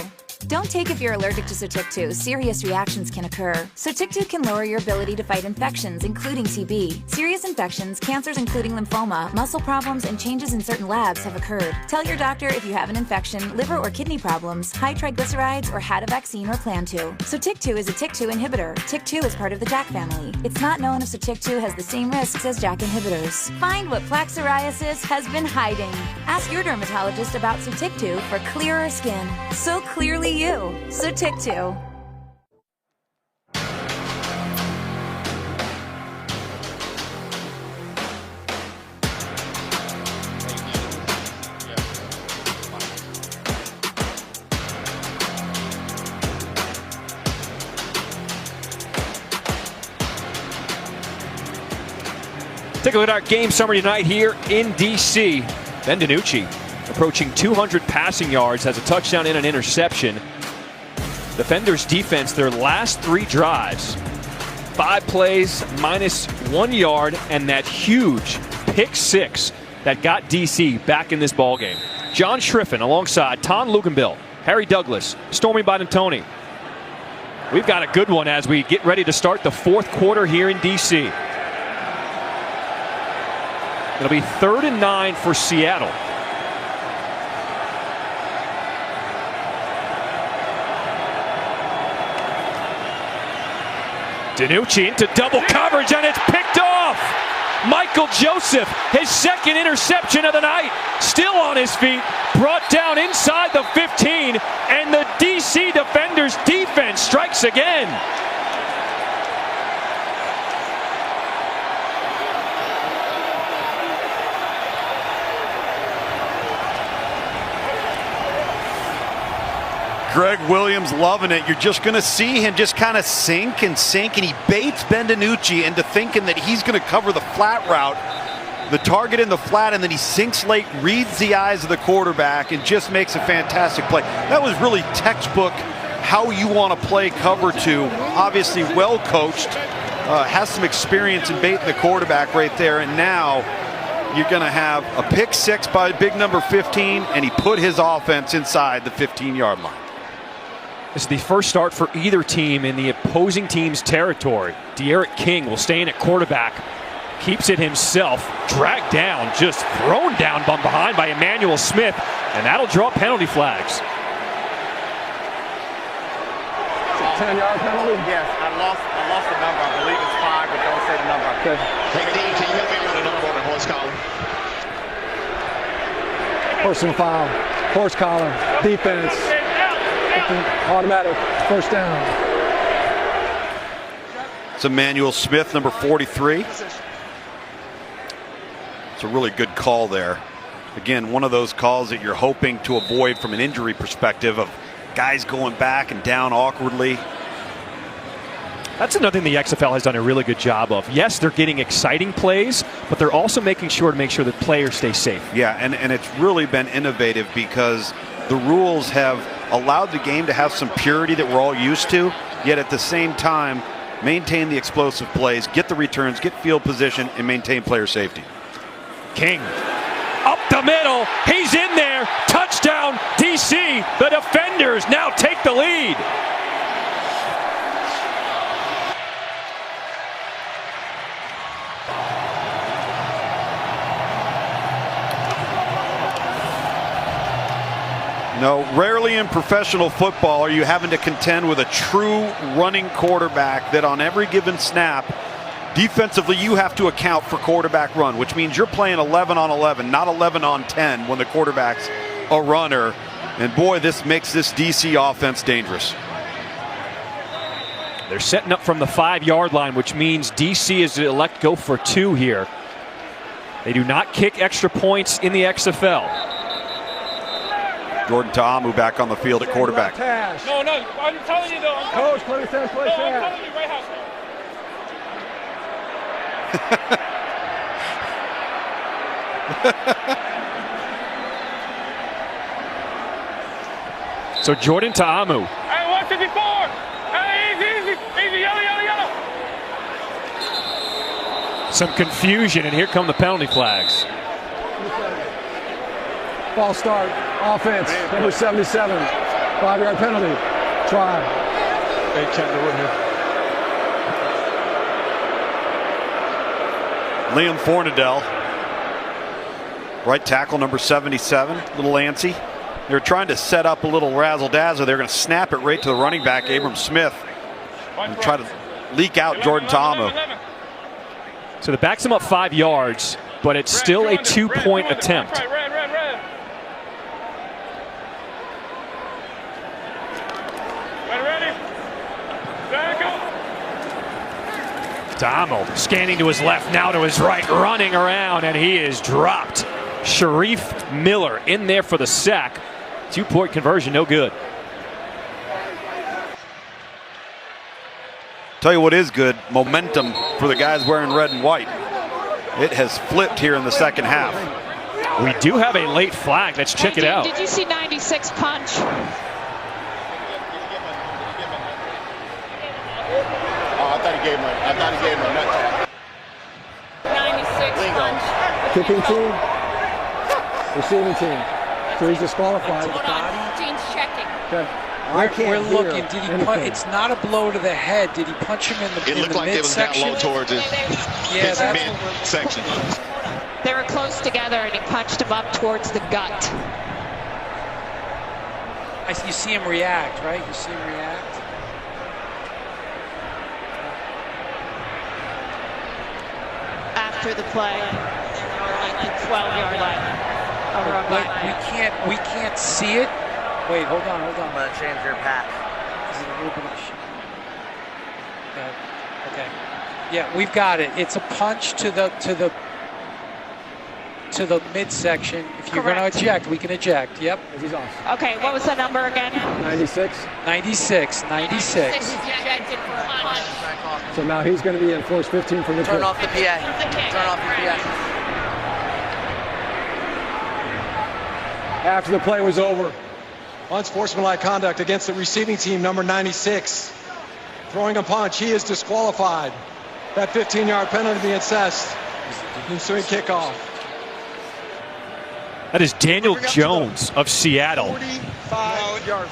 Don't take if you're allergic to Sotyktu. Serious reactions can occur. Sotyktu can lower your ability to fight infections, including TB. Serious infections, cancers including lymphoma, muscle problems, and changes in certain labs have occurred. Tell your doctor if you have an infection, liver or kidney problems, high triglycerides, or had a vaccine or plan to. Sotyktu is a TYK2 inhibitor. TYK2 is part of the JAK family. It's not known if Sotyktu has the same risks as JAK inhibitors. Find what plaque psoriasis has been hiding. Ask your dermatologist about Sotyktu for clearer skin. So clearly you. Sotyktu. Take a look at our game summary tonight here in D.C. Ben DiNucci approaching 200 passing yards, has a touchdown and an interception. Defenders defense, their last 3 drives, 5 plays, -1 yard, and that huge pick 6 that got DC back in this ballgame. John Schriffen alongside Tom Luganbill, Harry Douglas, Stormy Bonantoni. We've got a good one as we get ready to start the 4th quarter here in DC. It'll be 3rd and 9 for Seattle. DiNucci into double coverage, and it's picked off. Michael Joseph, his 2nd interception of the night, still on his feet, brought down inside the 15, and the DC defenders' defense strikes again. Greg Williams loving it. You're just going to see him just kind of sink, and he baits Ben DiNucci into thinking that he's going to cover the flat route, the target in the flat, and then he sinks late, reads the eyes of the quarterback, and just makes a fantastic play. That was really textbook how you want to play cover 2. Obviously well coached, has some experience in baiting the quarterback right there, and now you're going to have a pick 6 by big number 15, and he put his offense inside the 15-yard line. This is the first start for either team in the opposing team's territory. De'Aaron King will stay in at quarterback. Keeps it himself. Dragged down, just thrown down from behind by Emmanuel Smith. And that'll draw penalty flags. 10-yard penalty? Yes, I lost the number. I believe it's 5, but don't say the number. Okay. Hey, Dean, can you help me with the number on the horse collar? Personal foul, horse collar, defense, automatic, first down. It's Emmanuel Smith, number 43. It's a really good call there. Again, one of those calls that you're hoping to avoid from an injury perspective of guys going back and down awkwardly. That's another thing the XFL has done a really good job of. Yes, they're getting exciting plays, but they're also making sure to make sure that players stay safe. Yeah, and it's really been innovative because the rules have allowed the game to have some purity that we're all used to, yet at the same time maintain the explosive plays, get the returns, get field position, and maintain player safety. King up the middle, he's in there, touchdown DC. The defenders now take the lead. No, rarely in professional football are you having to contend with a true running quarterback that on every given snap, defensively you have to account for quarterback run, which means you're playing 11 on 11, not 11 on 10 when the quarterback's a runner. And boy, this makes this DC offense dangerous. They're setting up from the 5-yard line, which means DC is to elect go for 2 here. They do not kick extra points in the XFL. Jordan Ta'amu back on the field at quarterback. No, I'm telling you though. Coach, play says, play I'm telling you right house. So Jordan Ta'amu. Hey, 154. Hey, easy, yellow. Some confusion, and here come the penalty flags. False start, offense, number 77, 5-yard penalty, try. Hey, Kendall, we're here. Liam Fornadell, right tackle number 77, little antsy. They're trying to set up a little razzle-dazzle. They're going to snap it right to the running back, Abram Smith, and try to leak out Jordan Ta'amu. So the backs him up 5 yards, but it's still a 2-point attempt. Ta'amu scanning to his left, now to his right, running around, and he is dropped. Sharif Miller in there for the sack. 2-point conversion, no good. Tell you what is good, momentum for the guys wearing red and white. It has flipped here in the second half. We do have a late flag. Let's check it out. Did you see 96 punch? thought he gave him a nut tap. 96 punch. Kicking team, receiving team. So he's disqualified. Hold on, Gene's checking. Okay. We're looking. Did he punch? It's not a blow to the head. Did he punch him in the midsection? It looked like it was that low towards his midsection. They were close together, and he punched him up towards the gut. You see him react, right? You see him react. After the play, they were like the 12-yard line. We can't see it. Wait, hold on. I'm gonna change your pack. Is it a little bit of okay. Yeah, we've got it. It's a punch to the midsection. If you're going to eject, we can eject. Yep. He's off. Okay, what was the number again? 96. 96. So now he's going to be in force 15 from the Turn off the PA. Turn off the PA. After the play was over. Unsportsmanlike conduct against the receiving team, number 96. Throwing a punch, he is disqualified. That 15-yard penalty being assessed. Ensuing kickoff. That is Daniel Jones of Seattle.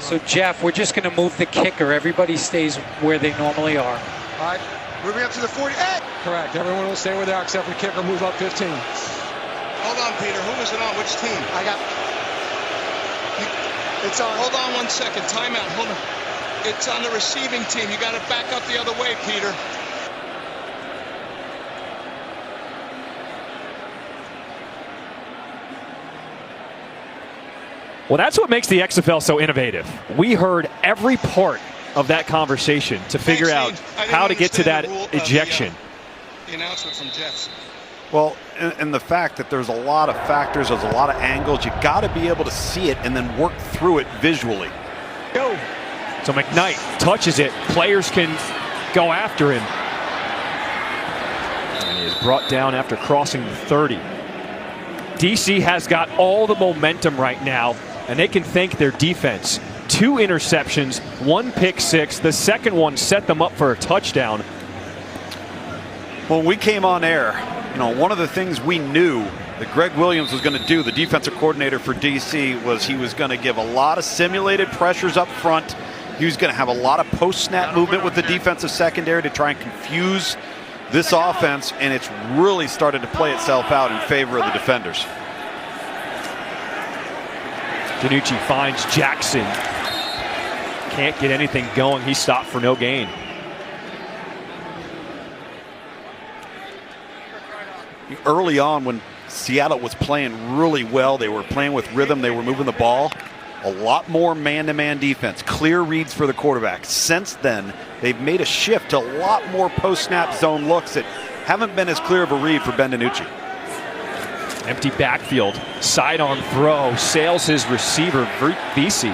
So, Jeff, we're just going to move the kicker. Everybody stays where they normally are. All right, moving up to the 48. Correct. Everyone will stay where they are except for the kicker. Move up 15. Hold on, Peter. Who was it on? Which team? I got. It's on. Hold on 1 second. Timeout. Hold on. It's on the receiving team. You got to back up the other way, Peter. Well, that's what makes the XFL so innovative. We heard every part of that conversation to figure out how to get to that ejection. The announcement from Jeff. Well, and the fact that there's a lot of factors, there's a lot of angles, you got to be able to see it and then work through it visually. Go. So McKnight touches it. Players can go after him. And he is brought down after crossing the 30. DC has got all the momentum right now, and they can thank their defense. 2 interceptions, 1 pick six. The second one set them up for a touchdown. When we came on air, one of the things we knew that Greg Williams was going to do, the defensive coordinator for DC, was he was going to give a lot of simulated pressures up front. He was going to have a lot of post-snap movement with the defensive secondary to try and confuse this offense, and it's really started to play itself out in favor of the defenders. DiNucci finds Jackson. Can't get anything going. He stopped for no gain. Early on, when Seattle was playing really well, they were playing with rhythm, they were moving the ball, a lot more man-to-man defense, clear reads for the quarterback. Since then, they've made a shift to a lot more post-snap zone looks that haven't been as clear of a read for Ben DiNucci. Empty backfield, side-on throw, sails his receiver, Vesey.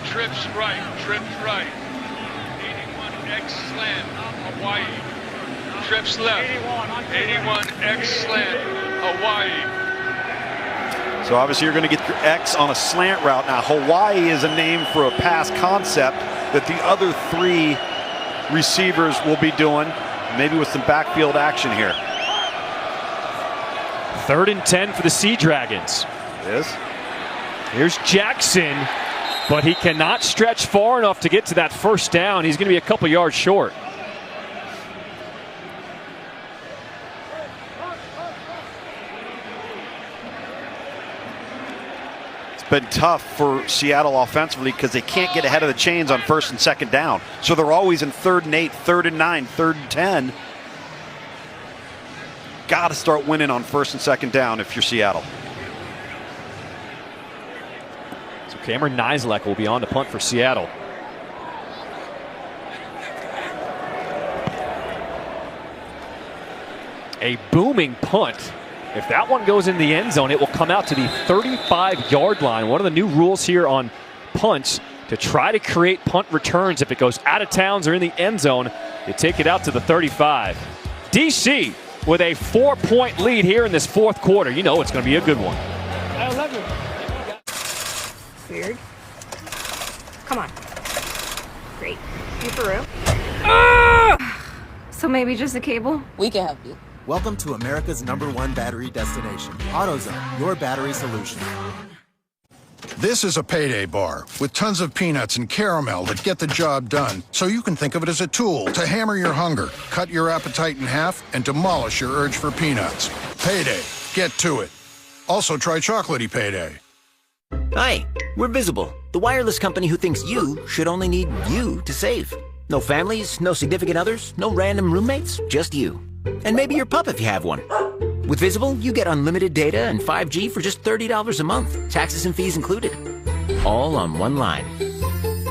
Trips right. 81X slant, Hawaii. Trips left, 81X slant, Hawaii. So obviously you're going to get your X on a slant route. Now Hawaii is a name for a pass concept that the other 3 receivers will be doing, maybe with some backfield action here. 3rd and 10 for the Sea Dragons. It is. Here's Jackson, but he cannot stretch far enough to get to that first down. He's going to be a couple yards short. Been tough for Seattle offensively because they can't get ahead of the chains on 1st and 2nd down. So they're always in 3rd and 8, 3rd and 9, 3rd and 10. Got to start winning on 1st and 2nd down if you're Seattle. So Cameron Nislek will be on to punt for Seattle. A booming punt. If that one goes in the end zone, it will come out to the 35-yard line. One of the new rules here on punts to try to create punt returns. If it goes out of bounds or in the end zone, you take it out to the 35. DC with a 4-point lead here in this 4th quarter. You know it's going to be a good one. Weird. Come on. Great. You for real? So maybe just a cable? We can help you. Welcome to America's #1 battery destination, AutoZone, your battery solution. This is a payday bar with tons of peanuts and caramel that get the job done, so you can think of it as a tool to hammer your hunger, cut your appetite in half, and demolish your urge for peanuts. Payday. Get to it. Also try chocolatey payday. Hi, we're Visible, the wireless company who thinks you should only need you to save. No families, no significant others, no random roommates, just you. And maybe your pup if you have one. With Visible, you get unlimited data and 5G for just $30 a month, taxes and fees included. All on one line.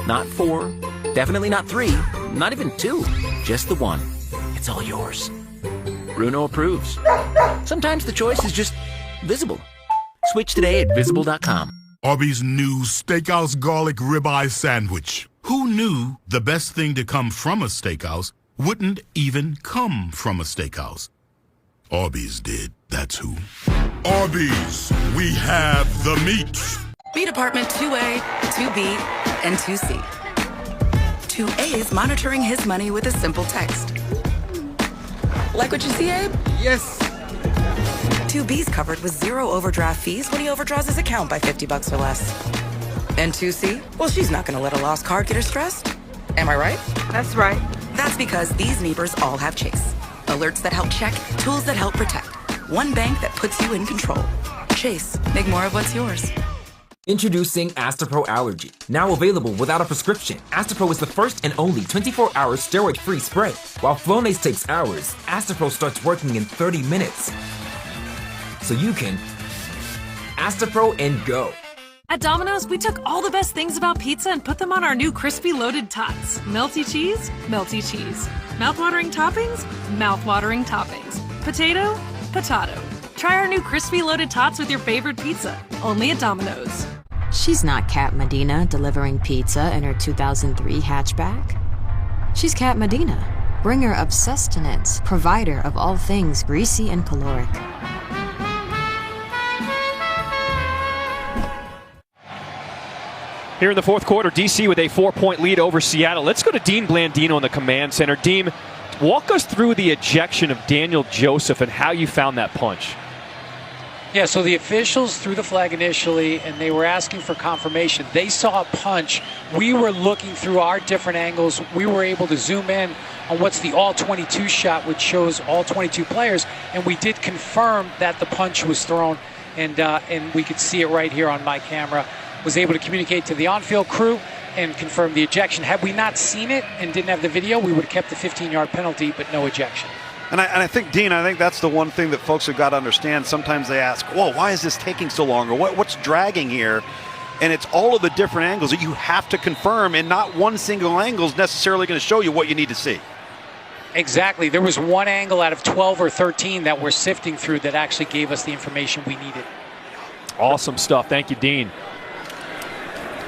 Not 4, definitely not 3, not even 2, just the one. It's all yours. Bruno approves. Sometimes the choice is just Visible. Switch today at Visible.com. Arby's new Steakhouse Garlic Ribeye Sandwich. Who knew the best thing to come from a steakhouse wouldn't even come from a steakhouse? Arby's did, that's who. Arby's, we have the meat. Meet Apartment 2A, 2B, and 2C. 2A is monitoring his money with a simple text. Like what you see, Abe? Yes. 2B's covered with 0 overdraft fees when he overdraws his account by $50 or less. And 2C? Well, she's not gonna let a lost card get her stressed. Am I right? That's right. That's because these neighbors all have Chase. Alerts that help check, tools that help protect. One bank that puts you in control. Chase, make more of what's yours. Introducing Astapro Allergy. Now available without a prescription. Astapro is the first and only 24-hour steroid-free spray. While Flonase takes hours, Astapro starts working in 30 minutes. So you can Astapro and go. At Domino's, we took all the best things about pizza and put them on our new crispy loaded tots. Melty cheese, melty cheese. Mouth-watering toppings, mouth-watering toppings. Potato, potato. Try our new crispy loaded tots with your favorite pizza, only at Domino's. She's not Kat Medina delivering pizza in her 2003 hatchback. She's Kat Medina, bringer of sustenance, provider of all things greasy and caloric. Here in the fourth quarter, DC with a 4-point lead over Seattle. Let's go to Dean Blandino in the command center. Dean, walk us through the ejection of Daniel Joseph and how you found that punch. Yeah, so the officials threw the flag initially, and they were asking for confirmation. They saw a punch. We were looking through our different angles. We were able to zoom in on what's the all-22 shot, which shows all 22 players, and we did confirm that the punch was thrown, and we could see it right here on my camera. Was able to communicate to the on-field crew and confirm the ejection. Had we not seen it and didn't have the video, we would have kept the 15-yard penalty, but no ejection. And I think, Dean, I think that's the one thing that folks have got to understand. Sometimes they ask, whoa, why is this taking so long? Or what's dragging here? And it's all of the different angles that you have to confirm, and not one single angle is necessarily going to show you what you need to see. Exactly. There was one angle out of 12 or 13 that we're sifting through that actually gave us the information we needed. Awesome stuff. Thank you, Dean.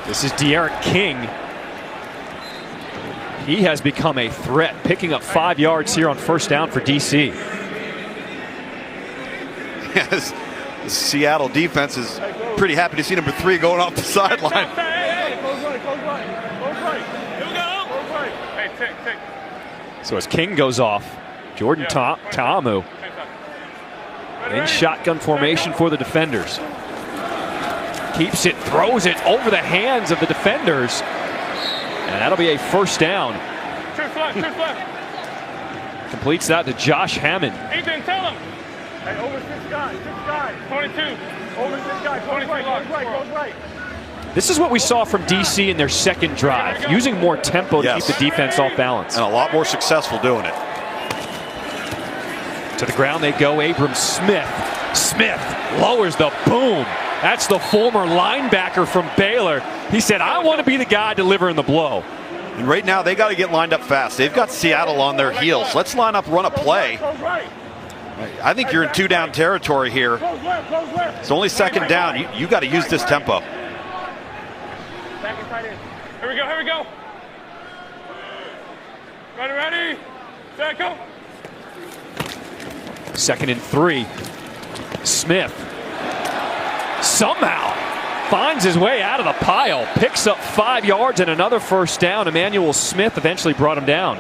This is De'Aaron King. He has become a threat, picking up 5 yards here on first down for DC. Yes, the Seattle defense is pretty happy to see number 3 going off the sideline. So as King goes off, Jordan Ta'amu in shotgun formation for the defenders. Keeps it, throws it over the hands of the defenders. And that'll be a first down. Completes that to Josh Hammond. Ethan, tell him. Hey, over 6 guys, 22. Over 6 guys, 23. Goes right. This is what we saw from DC in their second drive, using more tempo to keep the defense off balance. And a lot more successful doing it. To the ground they go, Abram Smith. Smith lowers the boom. That's the former linebacker from Baylor. He said, I want to be the guy delivering the blow. And right now, they got to get lined up fast. They've got Seattle on their heels. Let's line up, run a play. I think you're in 2-down territory here. It's only second down. You got to use this tempo. Here we go. Ready, set, go. 2nd and 3. Smith somehow finds his way out of the pile, picks up 5 yards and another first down. Emmanuel Smith eventually brought him down.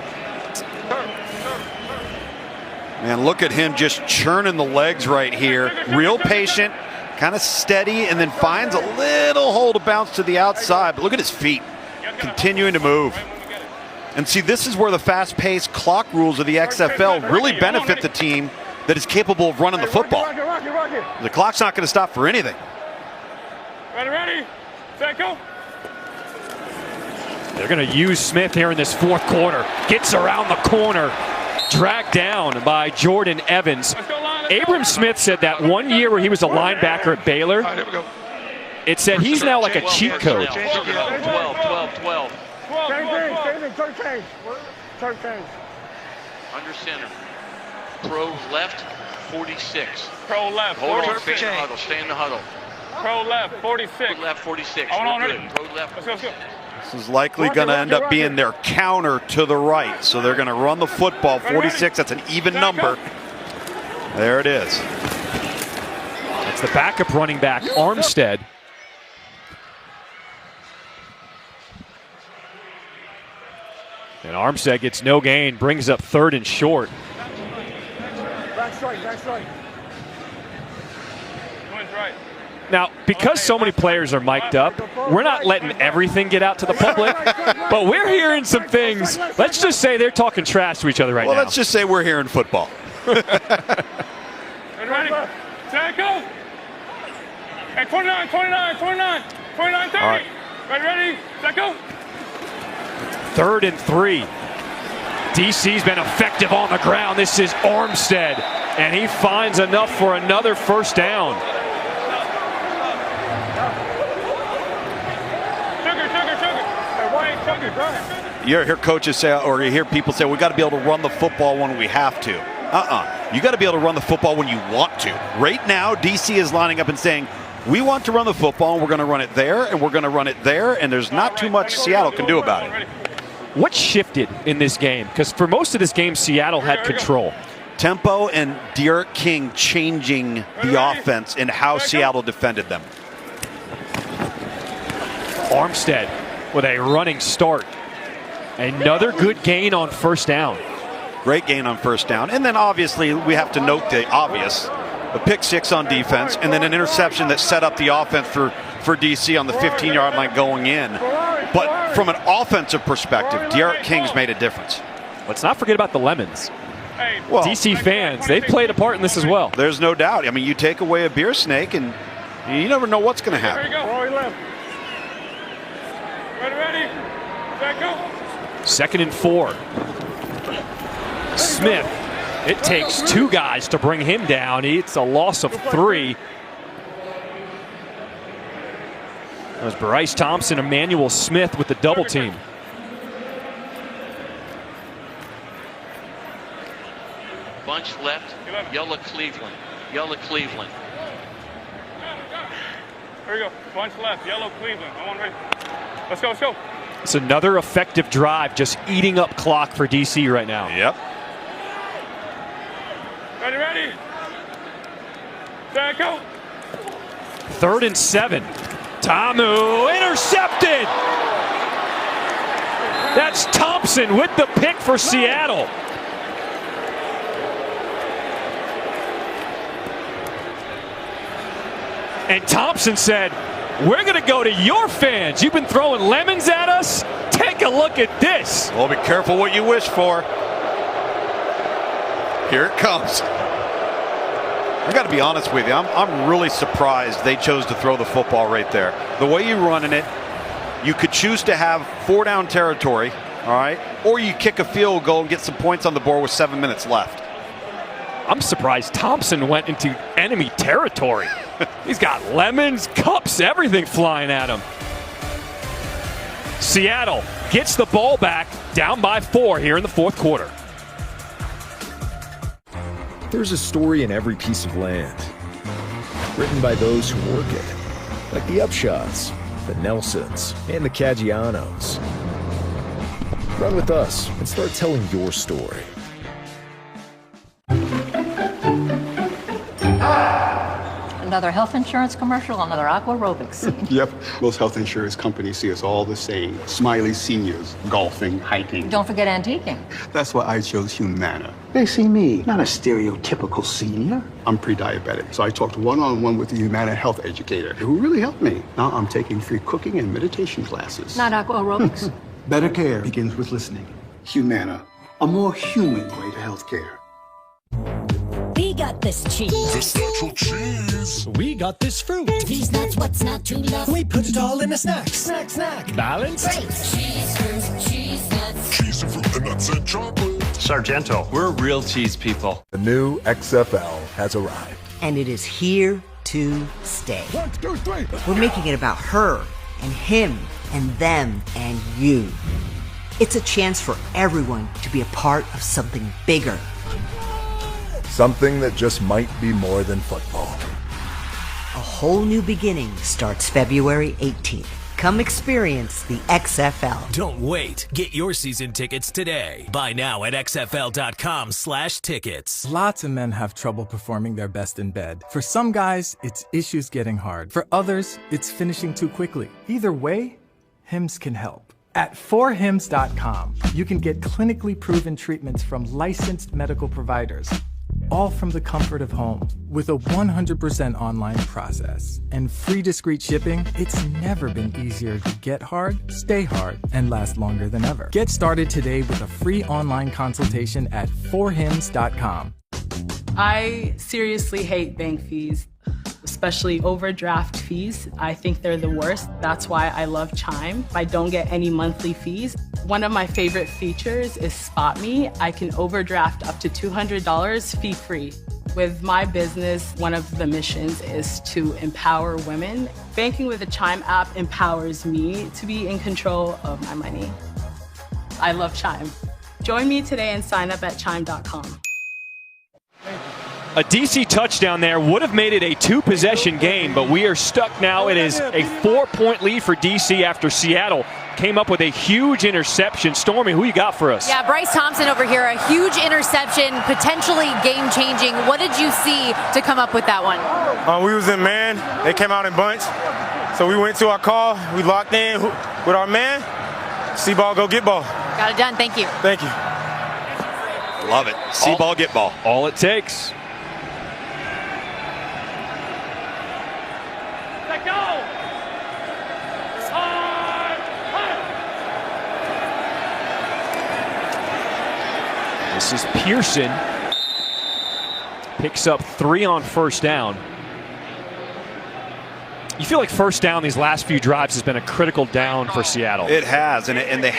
Man, look at him just churning the legs right here. Real patient, kind of steady, and then finds a little hole to bounce to the outside. But look at his feet, continuing to move. And see, this is where the fast-paced clock rules of the XFL really benefit the team that is capable of running the football. The clock's not going to stop for anything. Ready, set, go. They're going to use Smith here in this fourth quarter. Gets around the corner, dragged down by Jordan Evans. Abram Smith said that 1 year where he was a linebacker at Baylor, it said he's now like a cheat code. 12. Turn change. Under center. Pro left, 46. Pro left, Hold 46. on, stay in the huddle. Stay in the huddle. Pro left, 46. Pro left, 46. Hold on, We're ready. good. Pro left. Let's go. This is likely going to end up being their counter to the right. So they're going to run the football. 46, that's an even number. There it is. It's the backup running back, Armstead. And Armstead gets no gain, brings up 3rd and short. Back strike. Right. Now, because so many players are mic'd up, we're not letting everything get out to the public, but we're hearing some things. Let's just say they're talking trash to each other right now. Well, let's just say we're hearing football. Ready? Set, go. And 29, 30. right. Ready, set, go. 3rd and 3. DC's been effective on the ground. This is Armstead, and he finds enough for another first down. You hear coaches say, or you hear people say, we got to be able to run the football when we have to. You got to be able to run the football when you want to. Right now, DC is lining up and saying, we want to run the football, and we're going to run it there, and we're going to run it there, and there's not too much Seattle can do about it. What shifted in this game? Because for most of this game, Seattle had control. Tempo and Derek King changing the offense and how Seattle defended them. Armstead with a running start. Another good gain on first down. Great gain on first down. And then obviously we have to note the obvious. A pick 6 on defense, and then an interception that set up the offense for DC on the 15-yard line going in. But from an offensive perspective, Derek King's made a difference. Let's not forget about the Lemons. Well, DC fans, they've played a part in this as well. There's no doubt. I mean, you take away a beer snake, and you never know what's going to happen. There you go. Roy left. Ready. Set, go. 2nd and 4. Smith. It takes 2 guys to bring him down. It's a loss of 3. That was Bryce Thompson, Emmanuel Smith with the double team. Bunch left, yellow Cleveland. Here we go. Bunch left, yellow Cleveland. I'm on ready. Let's go. It's another effective drive, just eating up clock for DC right now. Yep. Ready. Set, go. 3rd and 7. Tamu intercepted. That's Thompson with the pick for Seattle. And Thompson said, we're going to go to your fans. You've been throwing lemons at us. Take a look at this. Well, be careful what you wish for. Here it comes. I got to be honest with you. I'm really surprised they chose to throw the football right there. The way you're running it, you could choose to have 4-down territory, all right, or you kick a field goal and get some points on the board with 7 minutes left. I'm surprised Thompson went into enemy territory. He's got lemons, cups, everything flying at him. Seattle gets the ball back, down by 4 here in the fourth quarter. There's a story in every piece of land, written by those who work it, like the Upshots, the Nelsons, and the Caggianos. Run with us and start telling your story. Another health insurance commercial, another aqua aerobics scene. Yep, most health insurance companies see us all the same. Smiley seniors, golfing, hiking. Don't forget antiquing. That's why I chose Humana. They see me, not a stereotypical senior. I'm pre-diabetic, so I talked one-on-one with the Humana health educator who really helped me. Now I'm taking free cooking and meditation classes. Not aqua aerobics. Better care begins with listening. Humana, a more human way to healthcare. We got this cheese. This natural cheese. We got this fruit. These nuts, what's not to love? We put it all in a snack. Snack, snack. Balanced. Great. Cheese, fruit, cheese, nuts. Cheese and fruit and nuts and chocolate. Sargento, we're real cheese people. The new XFL has arrived. And it is here to stay. 1, 2, 3. We're making it about her and him and them and you. It's a chance for everyone to be a part of something bigger. Something that just might be more than football. A whole new beginning starts February 18th. Come experience the XFL. Don't wait. Get your season tickets today. Buy now at xfl.com/tickets. Lots of men have trouble performing their best in bed. For some guys, it's issues getting hard. For others, it's finishing too quickly. Either way, Hims can help. At 4hims.com, you can get clinically proven treatments from licensed medical providers, all from the comfort of home. With a 100% online process and free discreet shipping, it's never been easier to get hard, stay hard, and last longer than ever. Get started today with a free online consultation at 4hims.com. I seriously hate bank fees, especially overdraft fees. I think they're the worst. That's why I love Chime. I don't get any monthly fees. One of my favorite features is Spot Me. I can overdraft up to $200 fee-free. With my business, one of the missions is to empower women. Banking with the Chime app empowers me to be in control of my money. I love Chime. Join me today and sign up at chime.com. A DC touchdown there would have made it a 2-possession game, but we are stuck now. It is a 4-point lead for DC after Seattle came up with a huge interception. Stormy, who you got for us? Yeah, Bryce Thompson over here, a huge interception, potentially game-changing. What did you see to come up with that one? We was in man. They came out in bunch. So we went to our call. We locked in with our man. See ball, go get ball. Got it done. Thank you. Thank you. Love it. See ball, get ball. All it takes. This is Pearson. Picks up 3 on first down. You feel like first down these last few drives has been a critical down for Seattle. It has, and they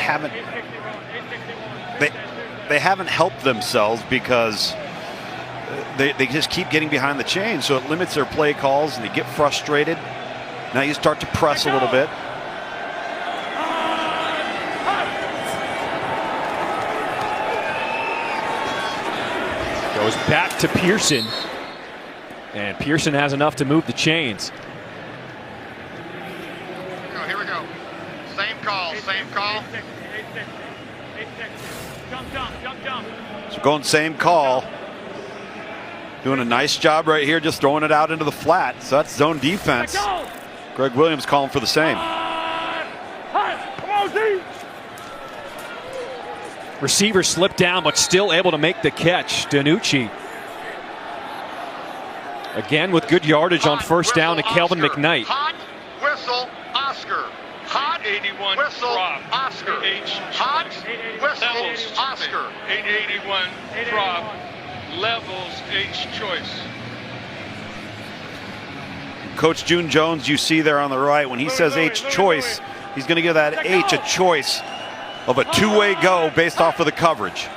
haven't helped themselves because they just keep getting behind the chain, so it limits their play calls and they get frustrated. Now you start to press a little bit. Goes back to Pearson, and Pearson has enough to move the chains. Here we go. Same call, same call. So going same call. Doing a nice job right here, just throwing it out into the flat. So that's zone defense. Greg Williams calling for the same. Receiver slipped down, but still able to make the catch. Danucci. Again with good yardage on first down to Kelvin McKnight. Hot whistle, Oscar. Hot 81 whistle, drop. Oscar. Hot whistle, Oscar. 881 drop. Levels H choice. Coach June Jones, you see there on the right, when he says H choice, he's going to give that H a choice of a two-way go based off of the coverage.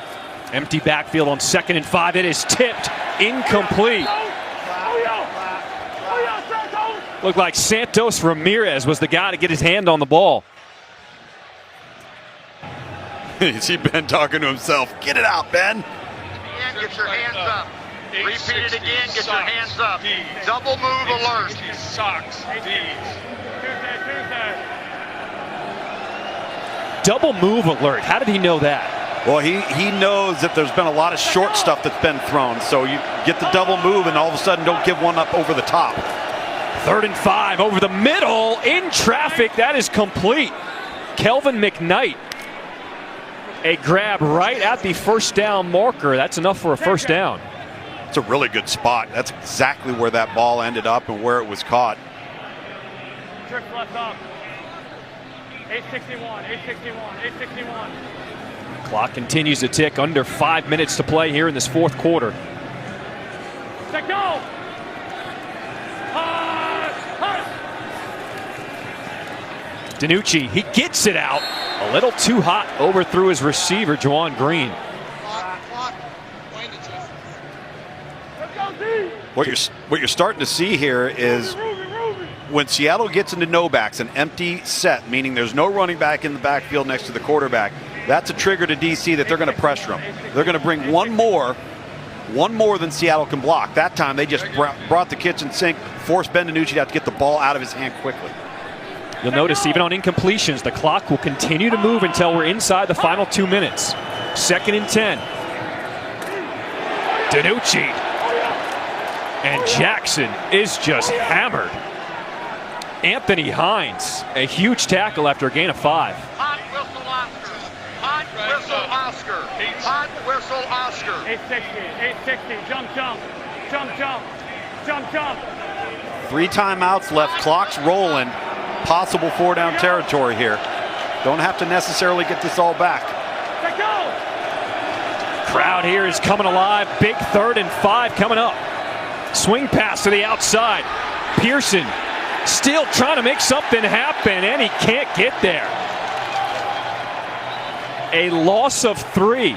Empty backfield on 2nd and 5. It is tipped, incomplete. Looked like Santos Ramirez was the guy to get his hand on the ball. You see Ben talking to himself. Get it out, Ben. Get your hands up. Repeat it again. Get your hands up. Double move alert. Socks. Double move alert. How did he know that? Well, he knows that there's been a lot of short stuff that's been thrown. So you get the double move and all of a sudden don't give one up over the top. 3rd and 5 over the middle in traffic. That is complete. Kelvin McKnight. A grab right at the first down marker. That's enough for a first down. It's a really good spot. That's exactly where that ball ended up and where it was caught. Trick left up. 861, 861, 861. Clock continues to tick. Under 5 minutes to play here in this fourth quarter. Set go! DiNucci, he gets it out. A little too hot. Overthrew his receiver, Juwan Green. What you're starting to see here is when Seattle gets into no backs, an empty set, meaning there's no running back in the backfield next to the quarterback, that's a trigger to DC that they're going to pressure him. They're going to bring one more than Seattle can block. That time they just brought the kitchen sink, forced Ben DiNucci to have to get the ball out of his hand quickly. You'll notice even on incompletions, the clock will continue to move until we're inside the final 2 minutes. 2nd and 10. DiNucci. And Jackson is just hammered. Anthony Hines, a huge tackle after a gain of 5. Hot whistle Oscar. Hot whistle Oscar. Hot whistle Oscar. 860, 860. Jump, jump. Jump, jump. Jump, jump. 3 timeouts left. Clock's rolling. Possible 4-down territory here. Don't have to necessarily get this all back. Let go. Crowd here is coming alive. Big 3rd and 5 coming up. Swing pass to the outside. Pearson still trying to make something happen, and he can't get there. A loss of 3.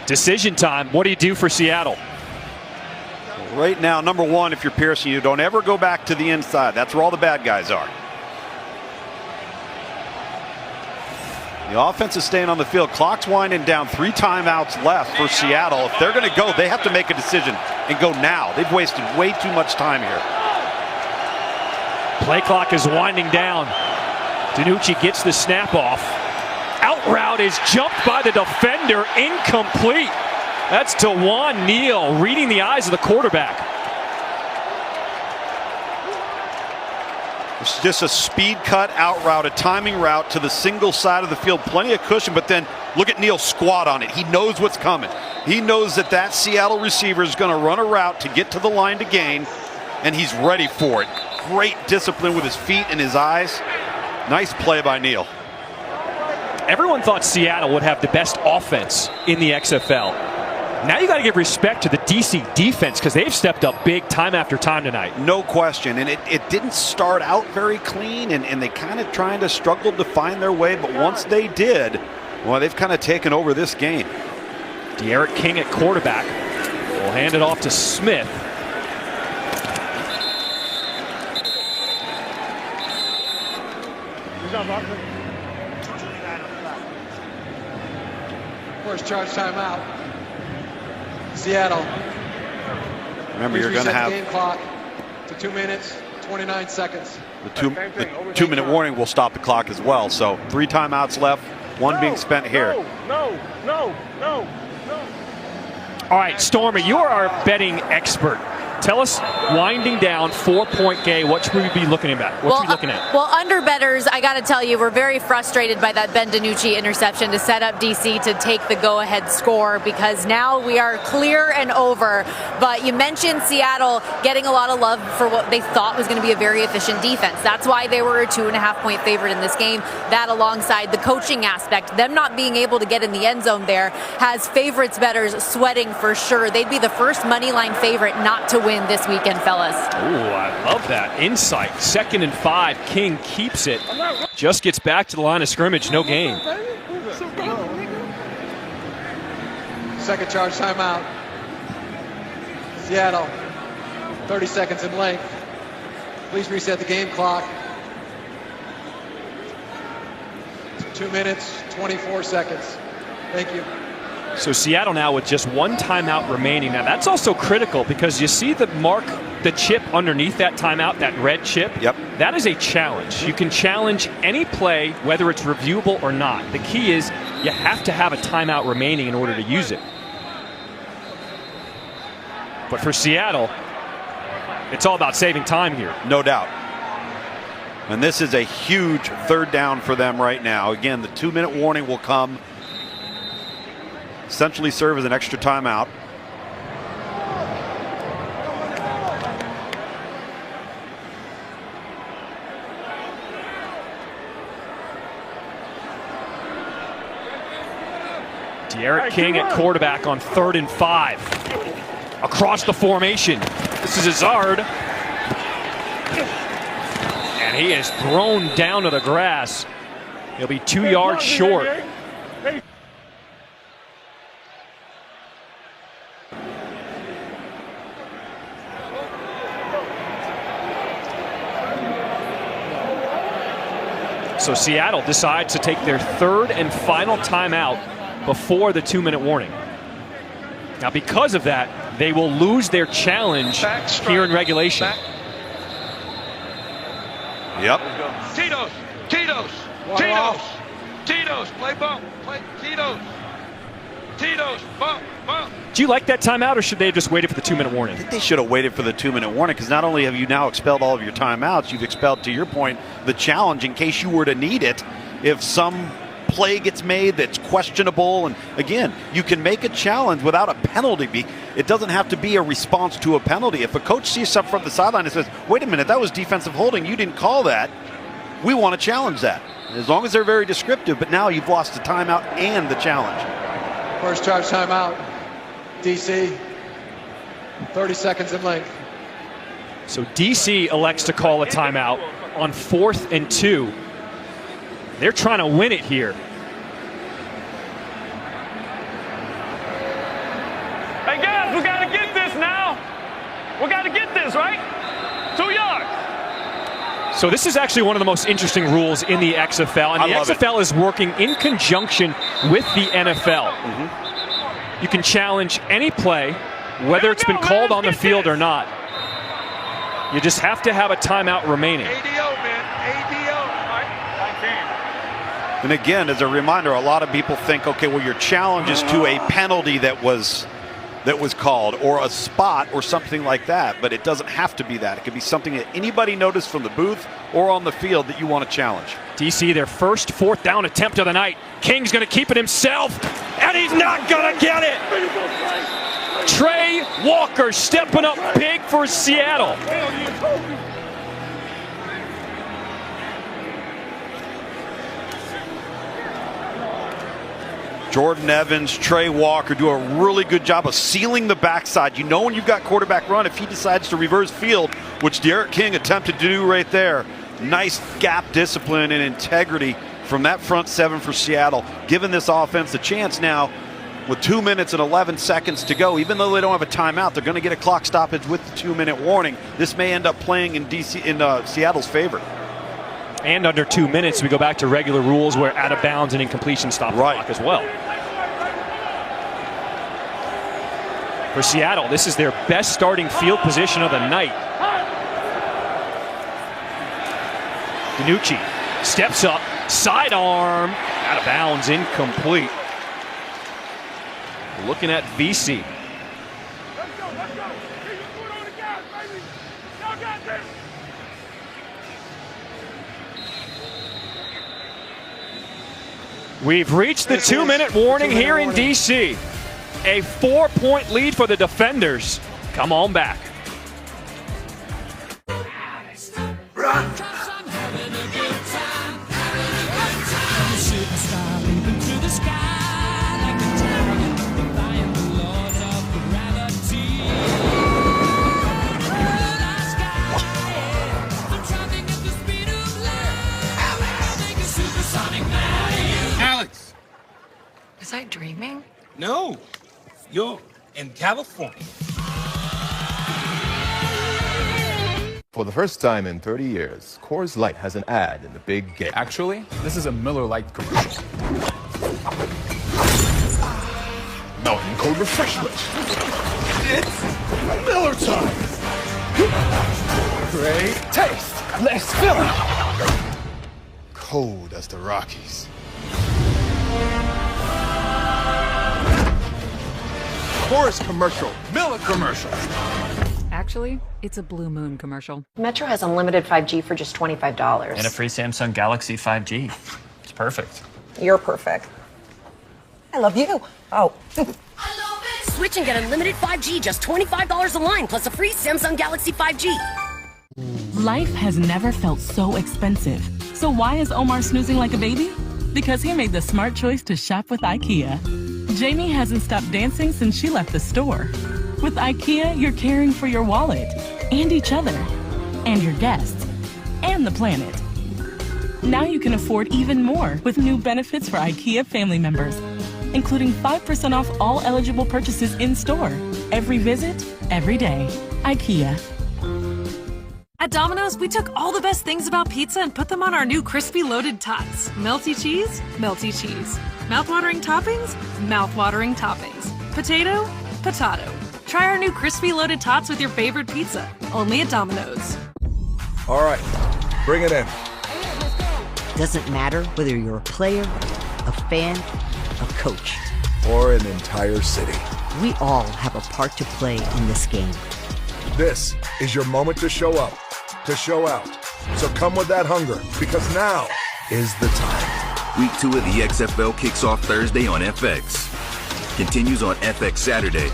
Decision time. What do you do for Seattle? Right now, number one, if you're Pearson, you don't ever go back to the inside. That's where all the bad guys are. The offense is staying on the field. Clock's winding down. 3 timeouts left for Seattle. If they're going to go, they have to make a decision and go now. They've wasted way too much time here. Play clock is winding down. DiNucci gets the snap off. Out route is jumped by the defender. Incomplete. That's DeJuan Neal reading the eyes of the quarterback. It's just a speed cut out route, a timing route to the single side of the field. Plenty of cushion, but then look at Neal squat on it. He knows what's coming. He knows that Seattle receiver is going to run a route to get to the line to gain, and he's ready for it. Great discipline with his feet and his eyes. Nice play by Neal. Everyone thought Seattle would have the best offense in the XFL. Now you got to give respect to the DC defense because they've stepped up big time after time tonight. No question. And it didn't start out very clean, and they kind of trying to struggle to find their way. But once they did, well, they've kind of taken over this game. De'Aaron King at quarterback will hand it off to Smith. First charge timeout. Seattle. Remember, you're going to have game clock to 2 minutes, 29 seconds. The 2 minute warning will stop the clock as well. So 3 timeouts left, 1 being spent here. No. All right, Stormy, you are our betting expert. Tell us, winding down, 4-point game, what should we be looking at? What should we be looking at? Well, under bettors, I got to tell you, we're very frustrated by that Ben DiNucci interception to set up DC to take the go-ahead score because now we are clear and over. But you mentioned Seattle getting a lot of love for what they thought was going to be a very efficient defense. That's why they were a 2.5-point favorite in this game. That alongside the coaching aspect, them not being able to get in the end zone there, has favorites bettors sweating for sure. They'd be the first money line favorite not to win this weekend, fellas. Ooh, I love that insight. 2nd and 5. King keeps it. Just gets back to the line of scrimmage. No gain. Second charge timeout. Seattle. 30 seconds in length. Please reset the game clock. 2 minutes, 24 seconds. Thank you. So Seattle now with just 1 timeout remaining. Now that's also critical because you see the mark, the chip underneath that timeout, that red chip. Yep. That is a challenge. You can challenge any play, whether it's reviewable or not. The key is you have to have a timeout remaining in order to use it. But for Seattle, it's all about saving time here. No doubt. And this is a huge third down for them right now. Again, the 2-minute warning will come, essentially serve as an extra timeout. Derek King at quarterback on 3rd and 5. Across the formation. This is Hazard. And he is thrown down to the grass. He'll be 2 yards short. So Seattle decides to take their 3rd and final timeout before the 2-minute warning. Now, because of that, they will lose their challenge here in regulation. Yep. Tito's, play bump, play Tito's, bump. Do you like that timeout, or should they have just waited for the 2-minute warning? I think they should have waited for the 2-minute warning, because not only have you now expelled all of your timeouts, you've expelled, to your point, the challenge in case you were to need it if some play gets made that's questionable. And again, you can make a challenge without a penalty. It doesn't have to be a response to a penalty. If a coach sees something from the sideline and says, wait a minute, that was defensive holding, you didn't call that, we want to challenge that. As long as they're very descriptive, but now you've lost the timeout and the challenge. First charge timeout, DC, 30 seconds in length. So DC elects to call a timeout on 4th and 2. They're trying to win it here. Hey guys, we gotta get this now. We gotta get this, right? 2 yards. So this is actually one of the most interesting rules in the XFL, and the XFL is working in conjunction with the NFL. You can challenge any play, whether it's been called on the field or not. You just have to have a timeout remaining. ADO, man, ADO. And again, as a reminder, a lot of people think, okay, well, your challenge is to a penalty that was called, or a spot or something like that, but it doesn't have to be that. It could be something that anybody noticed from the booth or on the field that you want to challenge. DC, their first 4th down attempt of the night. King's going to keep it himself, and he's not going to get it. Trey Walker stepping up big for Seattle. Jordan Evans, Trey Walker do a really good job of sealing the backside. You know when you've got quarterback run, if he decides to reverse field, which Derek King attempted to do right there. Nice gap discipline and integrity from that front 7 for Seattle, giving this offense a chance now with 2 minutes and 11 seconds to go. Even though they don't have a timeout, they're going to get a clock stoppage with the 2-minute warning. This may end up playing in Seattle's favor. And under 2 minutes, we go back to regular rules where out of bounds and incompletion stop the clock as well. For Seattle, this is their best starting field position of the night. DiNucci steps up, sidearm, out of bounds, incomplete. Looking at VC. We've reached the 2-minute warning here in DC. A 4-point lead for the defenders. Come on back. Alex! Was I dreaming? No, you're in California. For the first time in 30 years, Coors Light has an ad in the big game. Actually, this is a Miller Lite commercial. Mountain Cold Refreshment. It's Miller time. Great taste, less filling. Cold as the Rockies. Chorus commercial. Miller commercial. Actually, it's a Blue Moon commercial. Metro has unlimited 5G for just $25. And a free Samsung Galaxy 5G. It's perfect. You're perfect. I love you. Oh. Switch and get unlimited 5G, just $25 a line, plus a free Samsung Galaxy 5G. Life has never felt so expensive. So why is Omar snoozing like a baby? Because he made the smart choice to shop with IKEA. Jamie hasn't stopped dancing since she left the store. With IKEA, you're caring for your wallet, and each other, and your guests, and the planet. Now you can afford even more with new benefits for IKEA family members, including 5% off all eligible purchases in-store. Every visit, every day. IKEA. At Domino's, we took all the best things about pizza and put them on our new crispy loaded tots. Melty cheese, melty cheese. Mouth-watering toppings, mouth-watering toppings. Potato, potato. Try our new crispy loaded tots with your favorite pizza. Only at Domino's. All right, bring it in. Doesn't matter whether you're a player, a fan, a coach, or an entire city. We all have a part to play in this game. This is your moment to show up, to show out. So come with that hunger, because now is the time. Week 2 of the XFL kicks off Thursday on FX, continues on FX Saturday,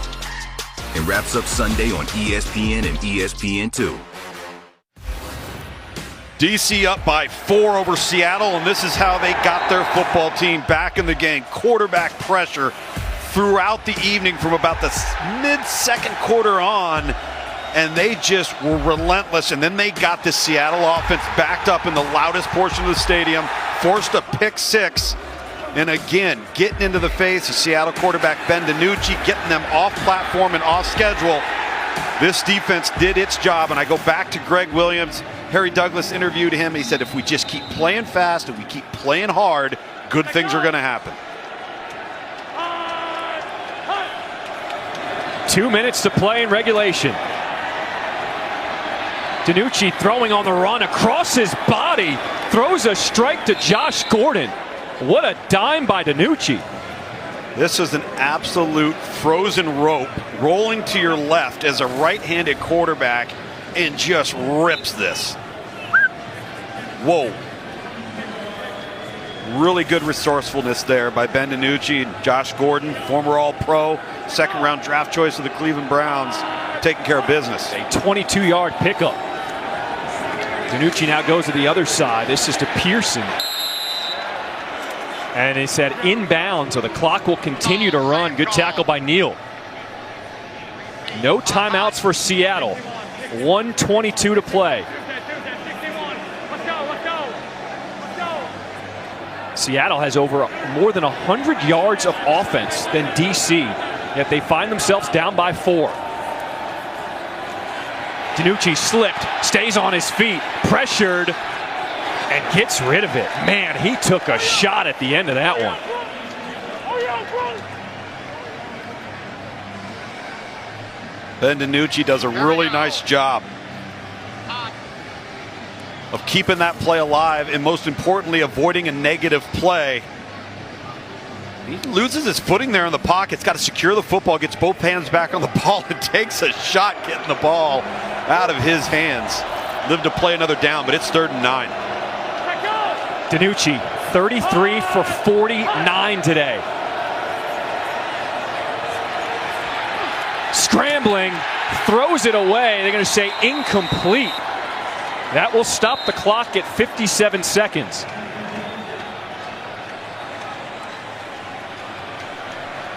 and wraps up Sunday on ESPN and ESPN2. DC up by 4 over Seattle, and this is how they got their football team back in the game. Quarterback pressure throughout the evening from about the mid-second quarter on, and they just were relentless. And then they got the Seattle offense backed up in the loudest portion of the stadium, forced a pick 6, and again, getting into the face of Seattle quarterback Ben DiNucci, getting them off platform and off schedule. This defense did its job, and I go back to Greg Williams. Harry Douglas interviewed him. He said, if we just keep playing fast and we keep playing hard, good things are going to happen. 2 minutes to play in regulation. DiNucci throwing on the run across his body, throws a strike to Josh Gordon. What a dime by DiNucci. This is an absolute frozen rope rolling to your left as a right-handed quarterback and just rips this. Whoa. Really good resourcefulness there by Ben DiNucci and Josh Gordon, former All-Pro, second-round draft choice of the Cleveland Browns, taking care of business. A 22-yard pickup. DiNucci now goes to the other side. This is to Pearson. And he said inbound, so the clock will continue to run. Good tackle by Neal. No timeouts for Seattle. 1:22 to play. Seattle has over more than 100 yards of offense than DC, yet they find themselves down by 4. DiNucci slipped, stays on his feet, pressured, and gets rid of it. Man, he took a shot at the end of that one. Ben DiNucci does a really nice job of keeping that play alive and, most importantly, avoiding a negative play. He loses his footing there in the pocket. He's got to secure the football, gets both hands back on the ball, and takes a shot getting the ball out of his hands. Lived to play another down, but it's 3rd and 9. DiNucci, 33 for 49 today. Scrambling, throws it away. They're going to say incomplete. That will stop the clock at 57 seconds.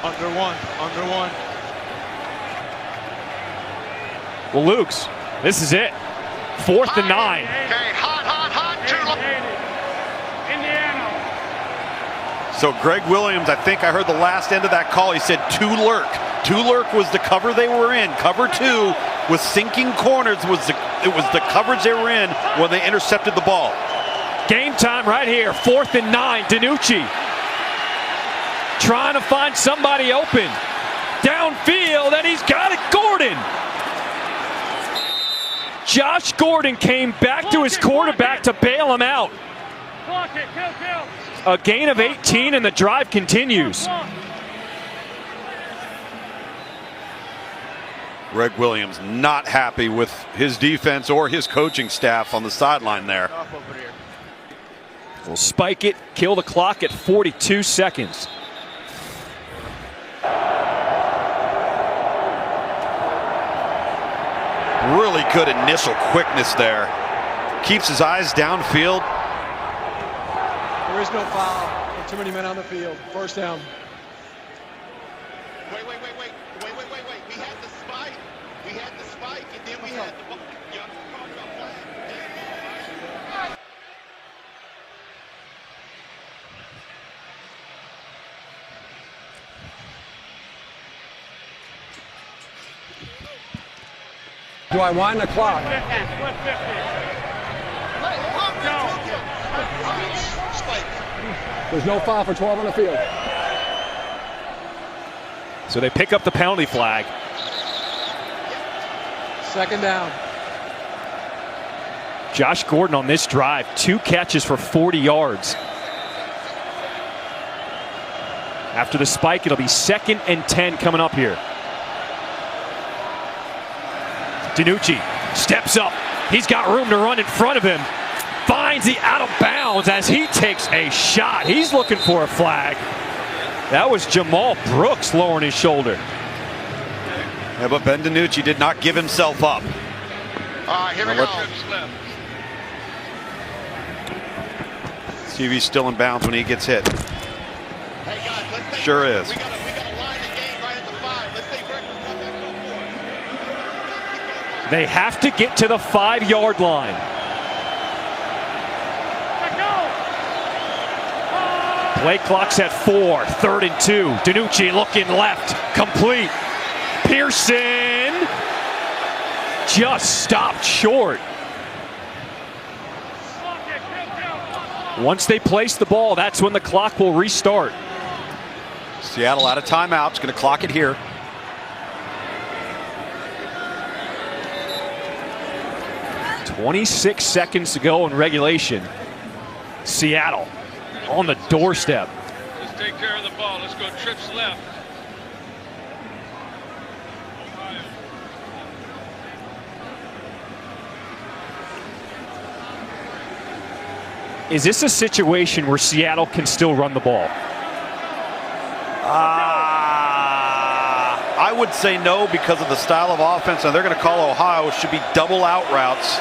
Under one. Well, Luke's, this is it. 4th and 9. Okay, hot. Indiana. So Greg Williams, I think I heard the last end of that call. He said two lurk. Two lurk was the cover they were in. Cover 2 with sinking corners it was the coverage they were in when they intercepted the ball. Game time right here. 4th and 9. DiNucci trying to find somebody open. Downfield, and he's got it. Gordon. Josh Gordon came back to his quarterback to bail him out. A gain of 18, and the drive continues. Greg Williams not happy with his defense or his coaching staff on the sideline there. We'll spike it, kill the clock at 42 seconds. Really good initial quickness there. Keeps his eyes downfield. There is no foul. Too many men on the field. First down. Wait. We had the spike. And then we had the ball. Do I wind the clock? There's no foul for 12 on the field. So they pick up the penalty flag. Second down. Josh Gordon on this drive, 2 catches for 40 yards. After the spike, it'll be 2nd and 10 coming up here. DiNucci steps up. He's got room to run in front of him. Finds the out of bounds as he takes a shot. He's looking for a flag. That was Jamal Brooks lowering his shoulder. Yeah, but Ben DiNucci did not give himself up. Here we go. See if he's still in bounds when he gets hit. Sure is. They have to get to the 5-yard line. Play clock's at 4, 3rd and 2. DiNucci looking left, complete. Pearson just stopped short. Once they place the ball, that's when the clock will restart. Seattle out of timeouts, going to clock it here. .26 seconds to go in regulation. Seattle on the doorstep. Let's take care of the ball. Let's go trips left. Is this a situation where Seattle can still run the ball? I would say no because of the style of offense, and they're going to call Ohio. It should be double out routes.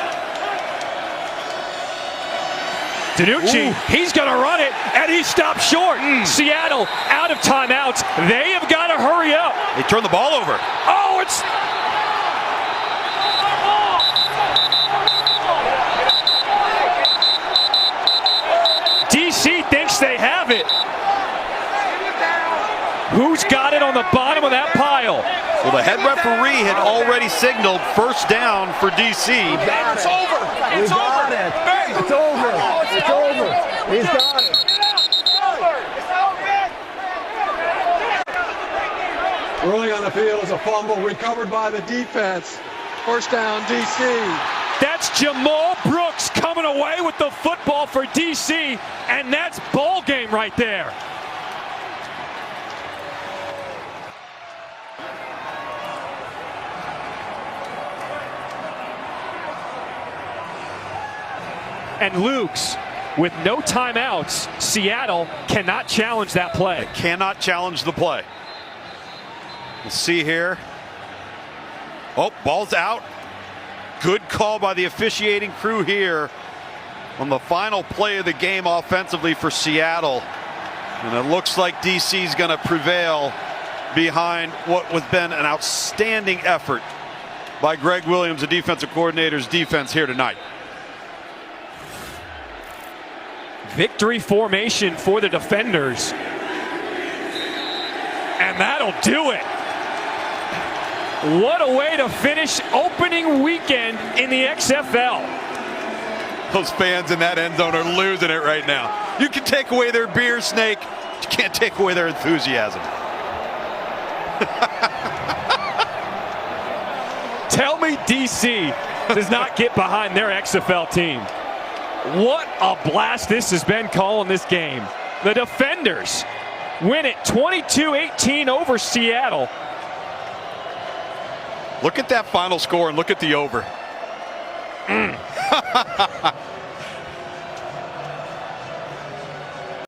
DiNucci, he's going to run it, and he stopped short. Seattle out of timeouts. They have got to hurry up. They turn the ball over. Oh, it's... DC thinks they have it. Who's got it on the bottom of that pile? Well, the head referee had already signaled first down for DC. It's over. It's over. It's over. It's over. He's got it. Early on the field is a fumble recovered by the defense. First down, DC. That's Jamal Brooks coming away with the football for DC, and that's ball game right there. And Luke's, with no timeouts, Seattle cannot challenge that play. Cannot challenge the play. Let's see here. Oh, ball's out. Good call by the officiating crew here on the final play of the game offensively for Seattle. And it looks like DC's going to prevail behind what has been an outstanding effort by Greg Williams, the defensive coordinator's defense here tonight. Victory formation for the defenders. And that'll do it. What a way to finish opening weekend in the XFL. Those fans in that end zone are losing it right now. You can take away their beer, Snake. You can't take away their enthusiasm. Tell me DC does not get behind their XFL team. What a blast this has been calling this game. The defenders win it 22-18 over Seattle. Look at that final score and look at the over.